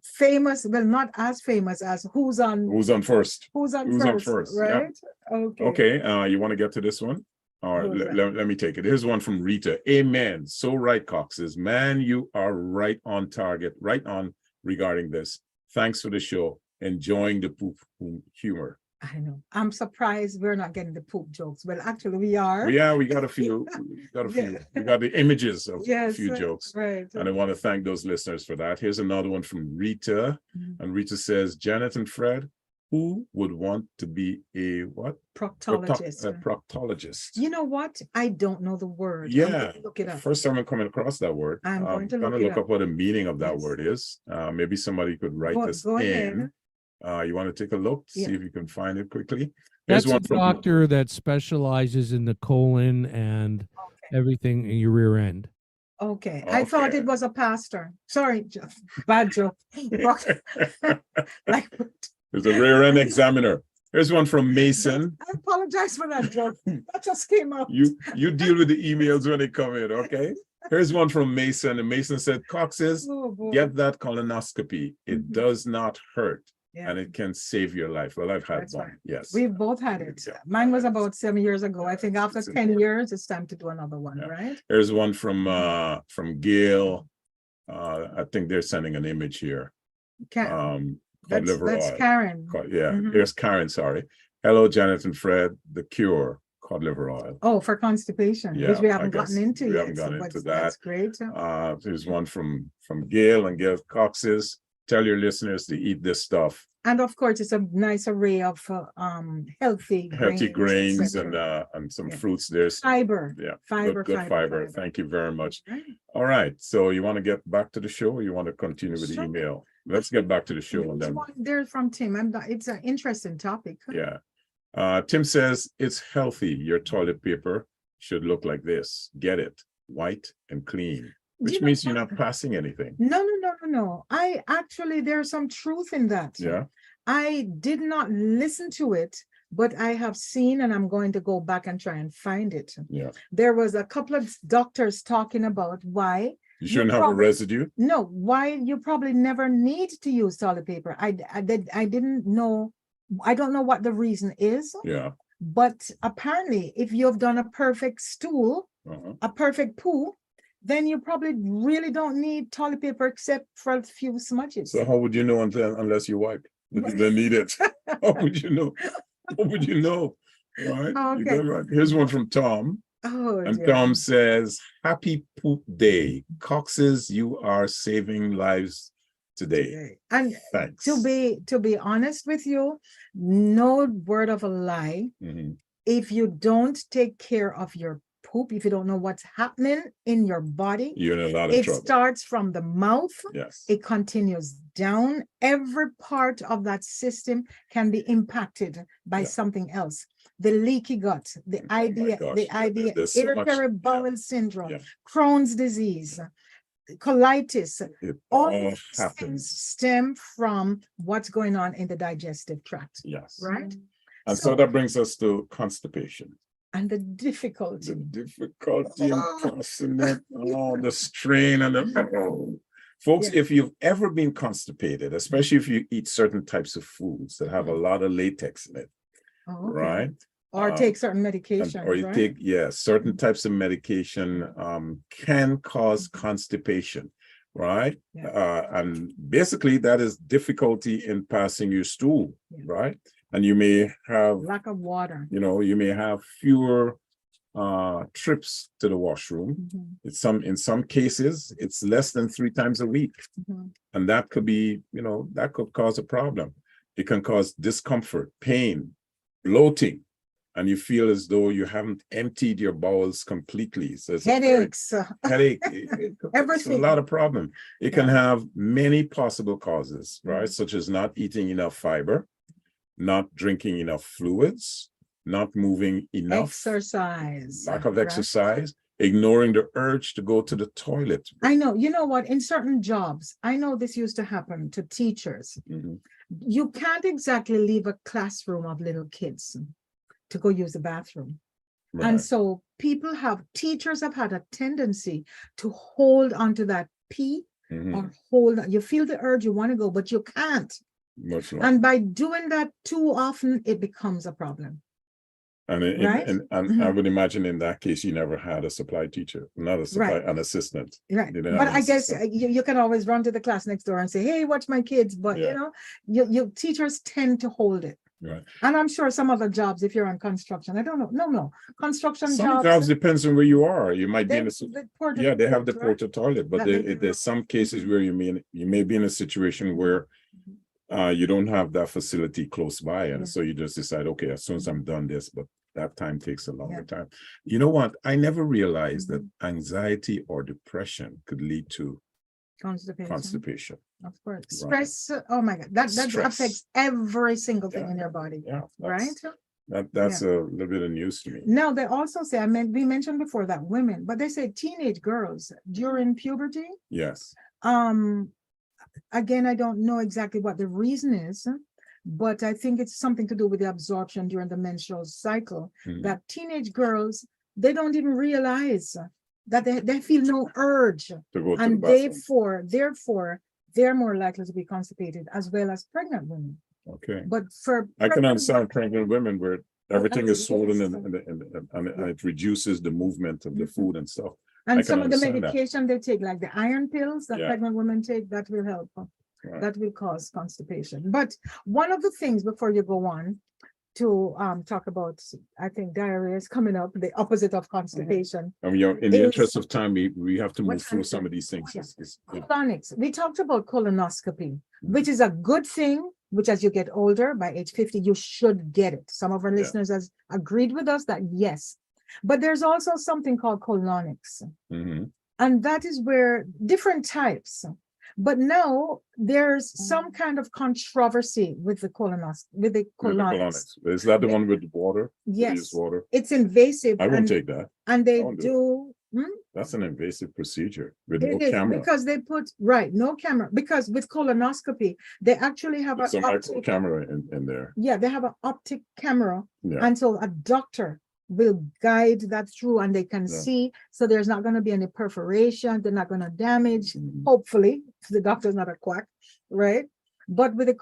famous, well, not as famous as Who's on First. Who's on first, right? Yeah. Okay. You want to get to this one? All right, let me take it. Here's one from Rita. Amen. So right, Coxes. Man, you are right on target, right on regarding this. Thanks for the show. Enjoying the poop humor. I know. I'm surprised we're not getting the poop jokes. Well, actually, we are. Yeah, we got a few. We got the images of a few jokes. Right. And I want to thank those listeners for that. Here's another one from Rita. And Rita says, Janet and Fred, who would want to be a what? Proctologist. A proctologist. You know what? I don't know the word. Yeah. Look it up. First time I'm coming across that word. I'm going to look up what the meaning of that word is. Maybe somebody could write this in. Ahead. You want to take a look, see if you can find it quickly. That's a doctor that specializes in the colon and everything in your rear end. Okay. I thought it was a pastor. Sorry, bad joke. Like, there's a rear end examiner. Here's one from Mason. I apologize for that joke. That just came out. You deal with the emails when they come in, okay? Here's one from Mason, and Mason said, Coxes, get that colonoscopy. It does not hurt. Yeah. And it can save your life. Well, I've had one. Right. Yes. We've both had it. Yeah. Mine was about 7 years ago. I think after 10 years, it's time to do another one, right? There's one from Gail. I think they're sending an image here. That's Karen. Here's Karen, sorry. Hello, Janet and Fred. The cure, cod liver oil. Oh, for constipation, which we haven't gotten into yet. We haven't gotten into that. That's great. There's one from Gail and Gail Coxes. tell your listeners to eat this stuff. And of course, it's a nice array of healthy Grains etc. and some Yeah. fruits. There's Fiber. yeah, Fiber, good fiber. Thank you very much. All right. So you want to get back to the show, or you want to continue with the Sure. email? Let's get back to the show and then. There's from Tim. It's an interesting topic. Yeah. Tim says it's healthy. Your toilet paper should look like this. Get it? White and clean. Which means you're not passing anything. No. I actually, there's some truth in that. Yeah. I did not listen to it, but I have seen, and I'm going to go back and try and find it. Yeah. There was a couple of doctors talking about why you shouldn't have a residue. No, why you probably never need to use toilet paper. I didn't know. I don't know what the reason is. Yeah. But apparently, if you've done a perfect stool, a perfect poo, then you probably really don't need toilet paper except for a few smudges. So how would you know unless you wipe? They need it. How would you know? How would you know? Right? Okay. Right. Here's one from Tom. Oh, and dear. Tom says, "Happy Poop Day, Coxes. You are saving lives today." And thanks. To be honest with you, no word of a lie. If you don't take care of your poop, if you don't know what's happening in your body, you're in a lot of trouble. It starts from the mouth. Yes. It continues down. Every part of that system can be impacted by something else. The leaky gut, the irritable bowel syndrome, Crohn's disease, colitis, all these things stem from what's going on in the digestive tract. Yes. Right? And so that brings us to constipation. And the difficulty. In passing it. Oh, the strain and the folks, if you've ever been constipated, especially if you eat certain types of foods that have a lot of latex in it, right? Or take certain medications, or you take certain types of medication can cause constipation, right? And basically that is difficulty in passing your stool, right? And you may have lack of water. You may have fewer trips to the washroom. In some cases, it's less than 3 times a week, and that could be, that could cause a problem. It can cause discomfort, pain, bloating. And you feel as though you haven't emptied your bowels completely. So it's headaches, everything. It's a lot of problem. It can have many possible causes, right? Such as not eating enough fiber, not drinking enough fluids, not moving enough. Exercise. Lack of exercise, ignoring the urge to go to the toilet. I know. You know what? In certain jobs, I know this used to happen to teachers. You can't exactly leave a classroom of little kids to go use the bathroom. Right. And so teachers have had a tendency to hold onto that pee or you feel the urge, you want to go, but you can't. And by doing that too often, it becomes a problem. And I would imagine in that case, you never had a supply teacher, not a supply, an assistant. Right. But I guess you can always run to the class next door and say, hey, watch my kids. But you teachers tend to hold it. Right. And I'm sure some other jobs, if you're on construction, I don't know. No. Construction some jobs depends on where you are. You might be in a they have the porta toilet, but there's some cases where you may be in a situation where you don't have that facility close by, and so you just decide, okay, as soon as I'm done this, but that time takes a longer time. You know what? I never realized that anxiety or depression could lead to constipation. Of course. Stress, oh my God, that affects every single thing in your body. Right? That's a little bit of news to me. Now, they also say, we mentioned before that women, but they say teenage girls during puberty. Yes. Again, I don't know exactly what the reason is, but I think it's something to do with the absorption during the menstrual cycle, that teenage girls, they don't even realize that they feel no urge to go to and the therefore they're more likely to be constipated, as well as pregnant women. Okay. But I can understand pregnant women where everything is swollen and it reduces the movement of the food and stuff. And some of the medication they take, like the iron pills that pregnant women take, that will help. That will cause constipation. But one of the things, before you go on, to talk about, I think diarrhea is coming up, the opposite of constipation. I mean, in the Is- interest of time, we have to What move through time is some it? of these things. Yeah. Yeah. Colonics. We talked about colonoscopy, which is a good thing, which as you get older, by age 50, you should get it. Some of our Yeah. listeners has agreed with us that yes, but there's also something called colonics. Mhm. And that is where different types. But now there's some kind of controversy with the With the colonics. colonics. Is that the one with the water? Yes. They use water. It's invasive. I won't and, take that. and they I won't do. That's an invasive procedure with It no is camera. because they put no camera, because with colonoscopy, they actually have There's a an micro optic, camera in there. yeah, they have an optic camera. Yeah. And so a doctor will guide that through and they can Yeah. see. So there's not going to be any perforation. They're not going to damage, Mhm. hopefully, if the doctor's not a quack, right? But with the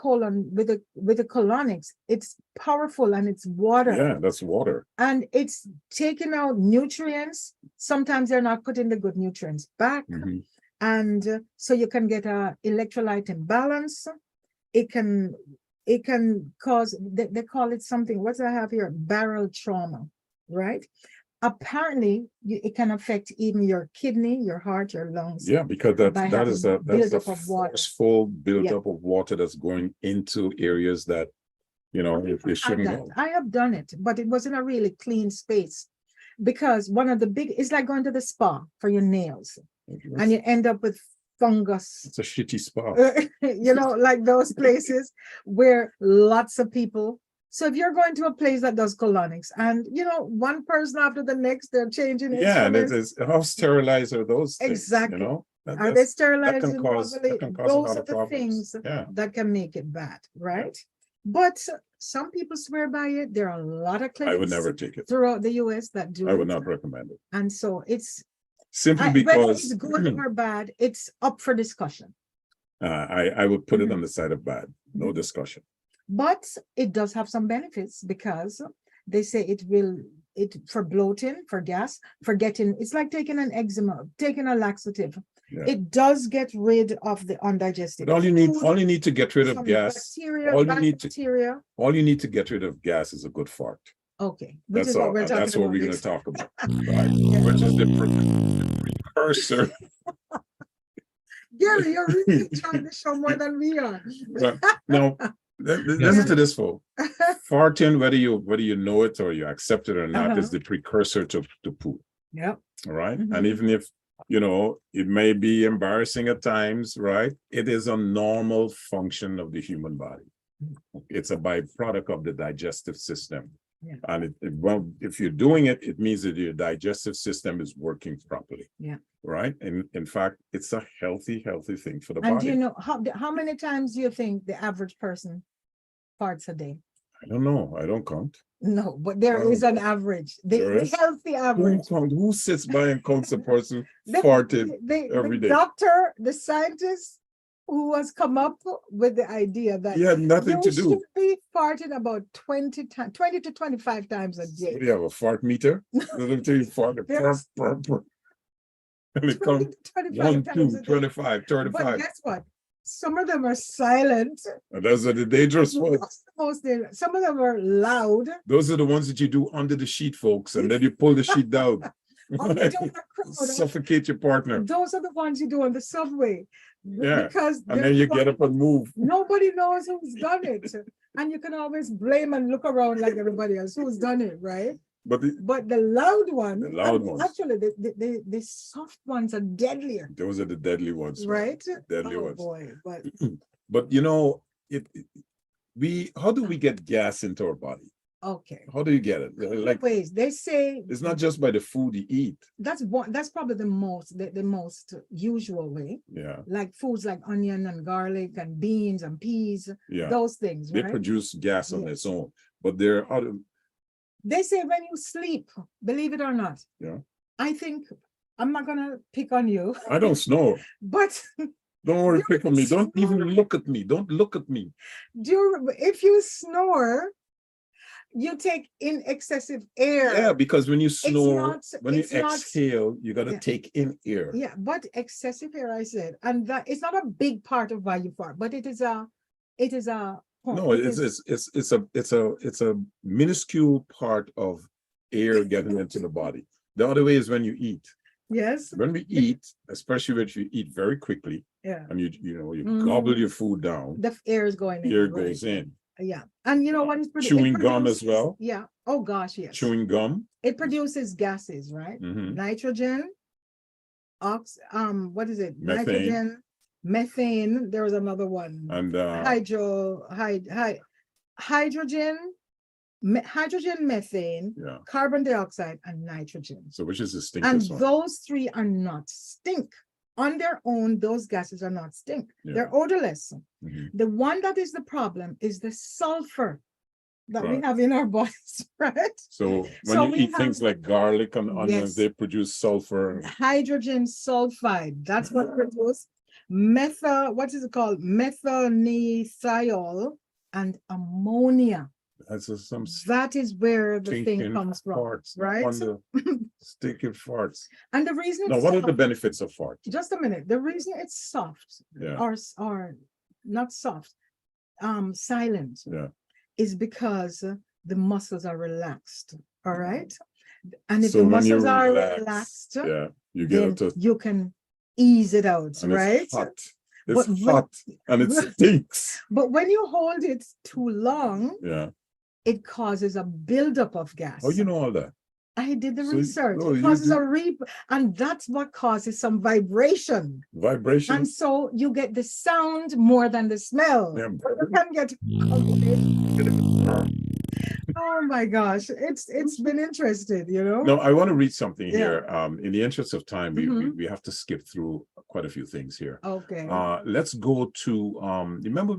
colonics, it's powerful and it's water. Yeah, that's water. And it's taking out nutrients. Sometimes they're not putting the good nutrients back. Mhm. And so you can get a electrolyte imbalance. It can cause, they call it something, what do I have here? Barrel trauma, right? Apparently, it can affect even your kidney, your heart, your lungs. Yeah, because by that is a having that's a buildup of water. forceful buildup Yeah. of water that's going into areas that it shouldn't go. I have done it, but it wasn't a really clean space because one of the it's like going to the spa for your nails and you end up with fungus. It's a shitty spa. Like those places where lots of people. So if you're going to a place that does colonics and one person after the next, they're changing Yeah, and instruments. it's how sterilized are those things? Exactly. That- Are they that's- sterilized? that can cause a Those lot are of the problems. things Yeah. that can make it bad, right? But some people swear by it. There are a lot of clinics I would never take it. throughout the US that do I would it. not recommend it. And so it's Simply whether because it's good or bad, it's up for discussion. I would put it Mhm. on the side of bad. No discussion. But it does have some benefits because they say it for bloating, for gas, for getting, it's like taking an eczema, taking a laxative. Yeah. It does get rid of the undigested. But all you need to get rid of some gas. bacteria, all you bad need to- bacteria. All you need to get rid of gas is a good fart. Okay, which That's is what all. we're talking That's what about we're going next. to talk about. Right? Which is the precursor. Gary, you're really enjoying the show more than we are. Now, listen to this, folks. Farting, whether you know it or you accept it or not, is the precursor to poop. Yep. All right. Mhm. And even if it may be embarrassing at times, right? It is a normal function of the human body. It's a byproduct of the digestive system. Yeah. And if you're doing it, it means that your digestive system is working properly. Yeah. Right. And in fact, it's a healthy thing for the And body. do you know how many times do you think the average person farts a day? I don't know. I don't count. No, but there is an average. There The is? healthy average. Who sits by and counts a person The- farted the every day? doctor, the scientist who has come up with the idea that He had nothing to you do. should be farting about 20 to 25 times a What day. do you have, a fart meter? Let me tell you, fart. There's- And it 20 comes to 25 1, times 2, a day. 25, But 35. guess what? Some of them are silent. And those are the dangerous ones. That's the most dangerous. Some of them are loud. Those are the ones that you do under the sheet, folks, and then you pull the sheet down. Or you do in a crowd. Suffocate your partner. Those are the ones you do on the subway. Yeah, Because And then you get up and move. nobody knows who's done it. And you can always blame and look around like everybody else who's done it, right? But But the loud one, The loud ones. actually, the soft ones are deadlier, those are the deadly ones. right? Deadly Oh ones. boy, but But how do we get gas into our body? okay. How do you get it? Like, Ways they say it's not just by the food you eat. that's probably the most usual way. Yeah, Like foods like onion and garlic and beans and peas, yeah. those things, They right? produce gas on Yes. its own, but there are other. They say when you sleep, believe it or not. Yeah. I think I'm not gonna pick on you, I don't snore. but Don't worry, You pick on me. Don't even snore. look at me. Don't look at me. if you snore, you take in excessive air. Yeah, because when you snore, not- when you it's not- exhale, you got to Yeah. take in air. Yeah, but excessive air, I said, and that it's not a big part of why you fart, but it is a No, it's a minuscule part of air getting into the body. The other way is when you eat. Yes. When we eat, especially if you eat very quickly, Yeah. and you gobble your food down, The air is going in. air right. goes in. Yeah. And you know what is Chewing gum as well. Yeah. Oh gosh, yes. Chewing gum. It produces gases, right? Nitrogen, what is it? Methane. Nitrogen, methane. There was another one. And hydrogen, methane, yeah. carbon dioxide, and nitrogen. So which is the And stinkiest one? those three are not stink. On their own, those gases are not stink. Yeah. They're odorless. Mhm. The one that is the problem is the sulfur that we Right. have in our bodies, right? So when So you we eat things have- like garlic and onions, Yes. they produce sulfur. Hydrogen sulfide, that's what produces what is it called? Methanethiol and ammonia. That's some That is where the thing stinking comes from, farts, right? stinking farts. And the reason Now, it's what are the soft- benefits of fart? just a minute. The reason it's soft Yeah. or not soft, silent, Yeah. is because the muscles are relaxed. All right. And if So the when you muscles are relax, relaxed, yeah, you then get to you can ease it out, and right? it's hot. It's But hot and it stinks. But when you hold it too long, Yeah. it causes a buildup of gas. Oh, you know all that. I did the So research. oh, It you causes do- and that's what causes some vibration. Vibration. And so you get the sound more than the smell. Yeah. You can get oh my gosh, it's been interesting, you know. No, I want to read something Yeah. here. In the interest of time, Mhm. we have to skip through quite a few things here. Okay. Let's go to remember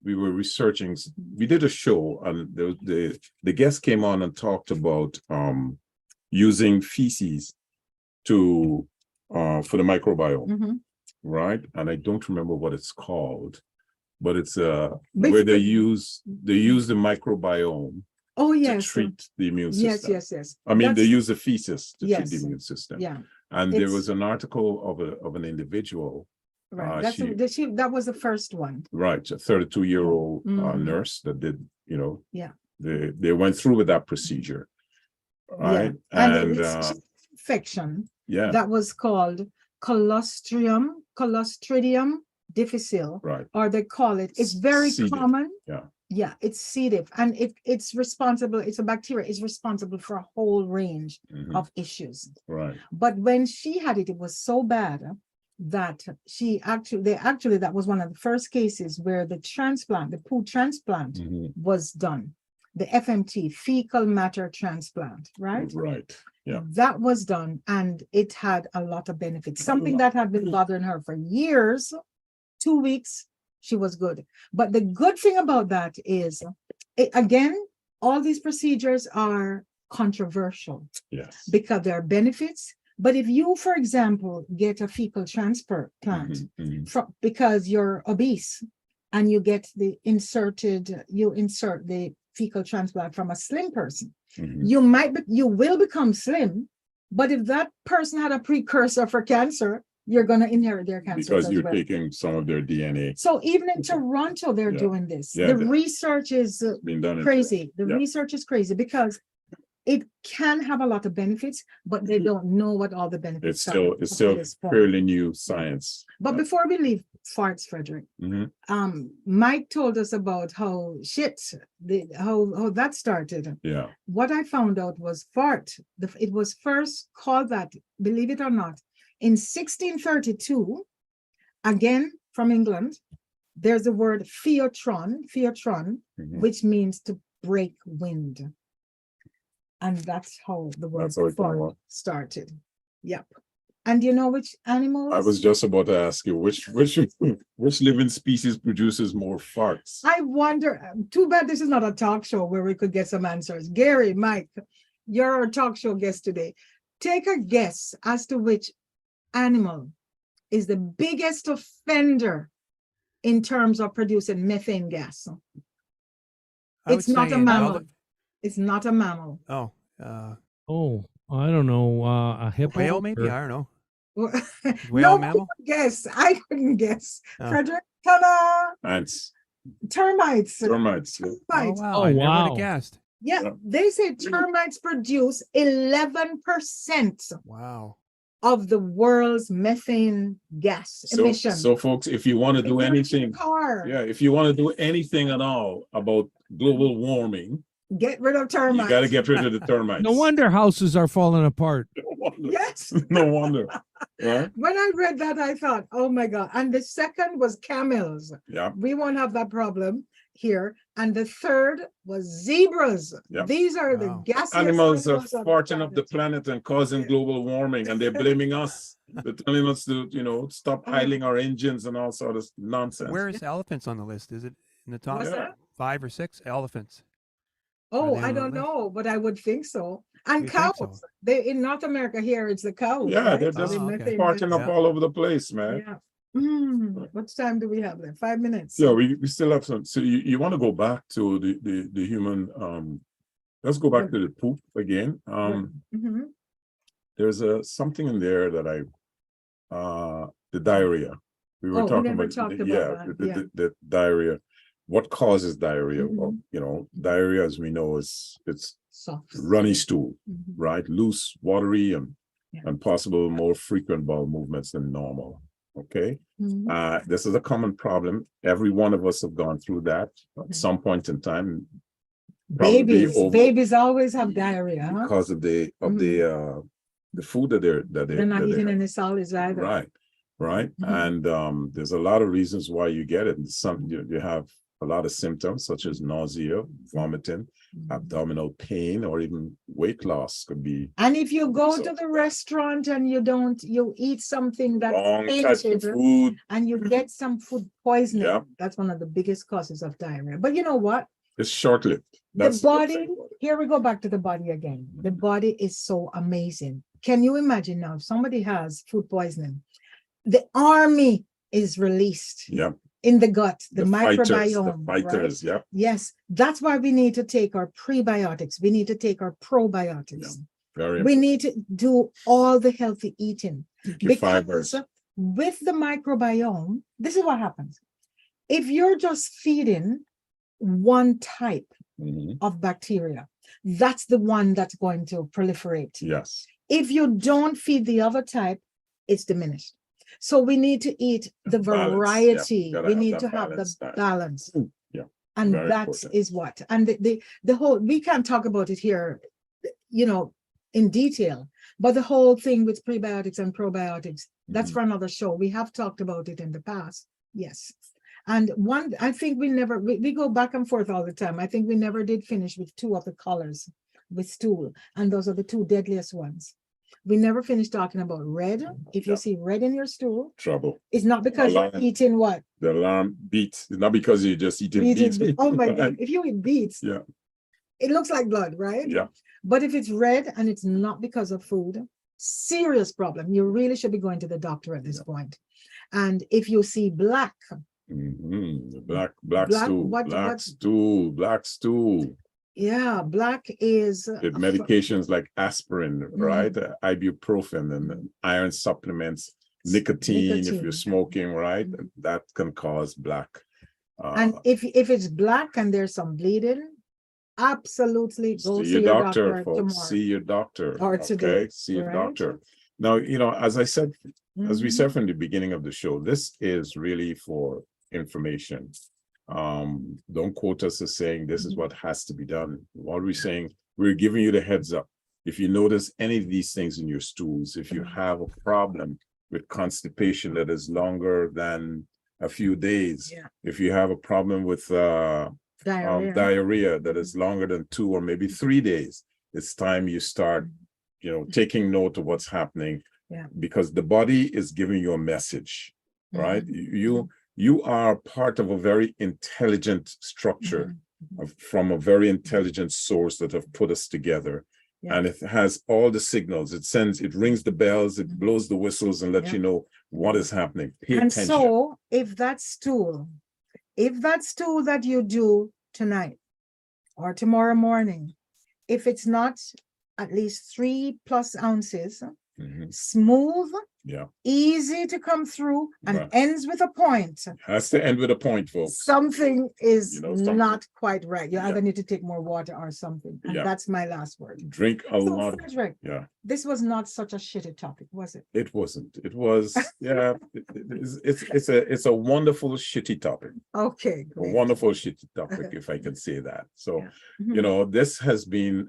we were researching, we did a show, and the guest came on and talked about using feces to for the microbiome, Mhm. right? And I don't remember what it's called, but it's where they use the microbiome Oh to yes. treat the immune Yes, system. yes. I mean, they That's- use the feces to treat the Yes. immune system. Yeah, And there It's- was an article of an individual, right. That's she- that was the first one. right, a 32-year-old Mhm. nurse that did, Yeah. they went through with that procedure, right? Yeah. And And it's infection yeah, that was called Clostridium difficile, right, or they call it. It's very C. diff. common. Yeah. Yeah, it's C. diff, and it's responsible. It's a bacteria. It's responsible for a whole range Mhm. of issues. Right, But when she had it, it was so bad that that was one of the first cases where the poo transplant Mhm. was done. The FMT, fecal matter transplant, right? right, yeah, That was done, and it had a lot of benefits. Something that had been bothering her for years, 2 weeks, she was good. But the good thing about that is, again, all these procedures are controversial yes, because there are benefits. But if you, for example, get a fecal transplant Mhm, mhm. because you're obese and you insert the fecal transplant from a slim person, Mhm. you will become slim. But if that person had a precursor for cancer, you're going to inherit their cancer Because as you're well. taking some of their DNA. So even in Toronto, they're Yeah. doing this. Yeah, The they- research is Been done in- crazy. The Yeah. research is crazy because it can have a lot of benefits, but they don't know what all the benefits It's are still up to this point. fairly new science. But before we leave farts, Frederick, Mhm. Mike told us about how how that started. Yeah, What I found out was fart. It was first called that, believe it or not, in 1632, again from England. There's the word phaetron, Mhm. which means to break wind. And that's how the word That's how it came fart about. started. Yep. And you know which animals? I was just about to ask you which living species produces more farts. I wonder, too bad this is not a talk show where we could get some answers. Gary, Mike, you're our talk show guest today. Take a guess as to which animal is the biggest offender in terms of producing methane gas. I would It's not say a in mammal. other- It's not a mammal. Oh, Oh, I don't know. A hippo. whale maybe? or- I don't know. Nobody Whale mammal? could guess. I couldn't guess. Oh. Frederick, ta-da! Ants. termites. Termites. Yeah. Oh Termites. wow! Oh, I never would wow. have guessed. Yeah, Yeah. they say termites produce 11% Wow. of the world's methane gas emission. So folks, if you want to do In your anything, car, yeah, if you want to do anything at all about global warming, get rid of you termites. got to get rid of the termites. No wonder houses are falling apart. No wonder. Yes. No wonder. Right? When I read that, I thought, oh my God. And the second was camels. Yeah. We won't have that problem here. And the third was zebras. Yeah. These are the Wow. gaseous Animals are of the farting up the planet. planet and causing global warming, and they're blaming us. They're telling us to, stop idling our engines and all sort of nonsense. Where's elephants on the list? Is it in the top What's that? 5 or 6 elephants? Oh, they I on the don't list? know, but I would think so. And You think cows. so? They in North America here, it's the cows. Yeah, right? they're So just the okay. methane farting up Yeah. all over the place, man. Yeah. What time do we have left? 5 minutes. Yeah, we still have some. So you want to go back to the human, let's go back to the poop again. Mhm. There's something in there that the diarrhea. We were Oh, we talking never about, talked about yeah, that, the, yeah. the diarrhea. What causes diarrhea? Mhm. Well, diarrhea, as we know, it's Soft. runny stool, Mhm. right? Loose, watery, and Yeah. possible more frequent bowel movements than normal. Okay. Mhm. This is a common problem. Every one of us have gone through that at some point in time. Probably Babies always have diarrhea, huh? because of the food that They're not eating have. any solids either. Right. Mhm. And there's a lot of reasons why you get it. Some you have a lot of symptoms such as nausea, vomiting, abdominal pain, or even weight loss could be. And if you go to the restaurant and you eat something that's Wrong type of tainted food. and you get some food poisoning, Yeah. that's one of the biggest causes of diarrhea. But you know what? It's short-lived. The That's body, here we go back to the body again. The body is so amazing. Can you imagine now if somebody has food poisoning? The army is released Yeah. in the gut, the microbiome. The fighters, right? yeah. Yes, that's why we need to take our prebiotics. We need to take our probiotics. Very We need to do all the healthy eating. Your fibers. With the microbiome, this is what happens. If you're just feeding one type of bacteria, that's the one that's going to proliferate. Yes. If you don't feed the other type, it's diminished. So we need to eat the variety. Yeah. We need to have the balance. Yeah. And Very that important. is what. And the whole, we can't talk about it here, in detail, but the whole thing with prebiotics and probiotics, that's for another show. We have talked about it in the past. Yes. And I think we go back and forth all the time. I think we never did finish with 2 of the colors with stool. And those are the 2 deadliest ones. We never finished talking about red. If you see red in your stool, trouble. It's not because you're eating what? The alarm beats. It's not because you're just eating beets. Oh my God. If you eat beets, yeah, it looks like blood, right? Yeah. But if it's red and it's not because of food, serious problem. You really should be going to the doctor at this point. And if you see black, black stool. Yeah, black is medications like aspirin, right? Ibuprofen and iron supplements, nicotine. If you're smoking, right, that can cause black. And if it's black and there's some bleeding, absolutely go see your doctor folks. tomorrow. See your doctor. Or today. Okay? See your doctor. Now, as I said, as we said from the beginning of the show, this is really for information. Don't quote us as saying this is what has to be done. What we're saying, we're giving you the heads up. If you notice any of these things in your stools, if you have a problem with constipation that is longer than a few days, if you have a problem with diarrhea that is longer than 2 or maybe 3 days, it's time you start, taking note of what's happening, because the body is giving you a message, right? You are part of a very intelligent structure from a very intelligent source that have put us together. And it has all the signals. It rings the bells, it blows the whistles and lets you know what is happening. Pay attention. So if that stool that you do tonight or tomorrow morning, if it's not at least 3+ ounces, smooth Yeah. easy to come through, and Right. ends with a point, Has to end with a point, folks. something is You know, something. not quite right. You Yeah. either need to take more water or something. And Yeah. that's my last word. Drink a So, lot. Frederick, Yeah. this was not such a shitty topic, was it? It wasn't. It was, yeah. It's a wonderful shitty topic. Okay, A great. wonderful shitty topic, if I can say that. So, Yeah. you know, this has been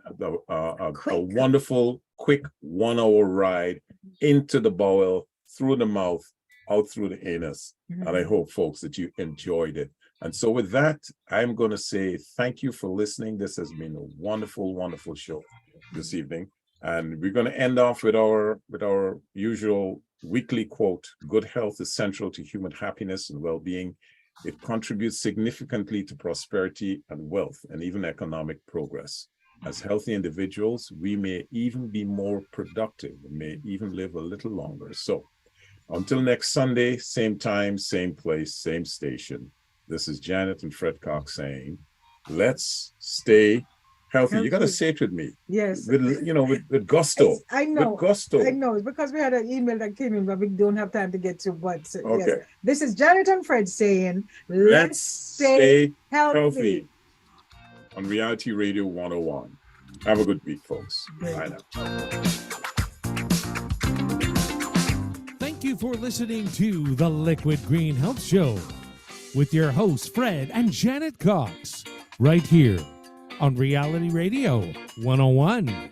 a Quick. wonderful, quick 1 hour ride into the bowel, through the mouth, out through the anus. Mhm. And I hope, folks, that you enjoyed it. And so with that, I'm going to say thank you for listening. This has been a wonderful, wonderful show this evening. And we're going to end off with our usual weekly quote: good health is central to human happiness and well-being. It contributes significantly to prosperity and wealth and even economic progress. As healthy individuals, we may even be more productive and may even live a little longer. So until next Sunday, same time, same place, same station. This is Janet and Fred Cox saying, let's stay healthy. You got to Healthy. say it with me. Yes. With gusto. I know. With gusto. I know. It's because we had an email that came in, but we don't have time to get to what. So, Okay. yes. This is Janet and Fred saying, Let's stay healthy. on Reality Radio 101. Have a good week, folks. Great. Bye now. Thank you for listening to the Liquid Green Health Show with your hosts, Fred and Janet Cox, right here on Reality Radio 101.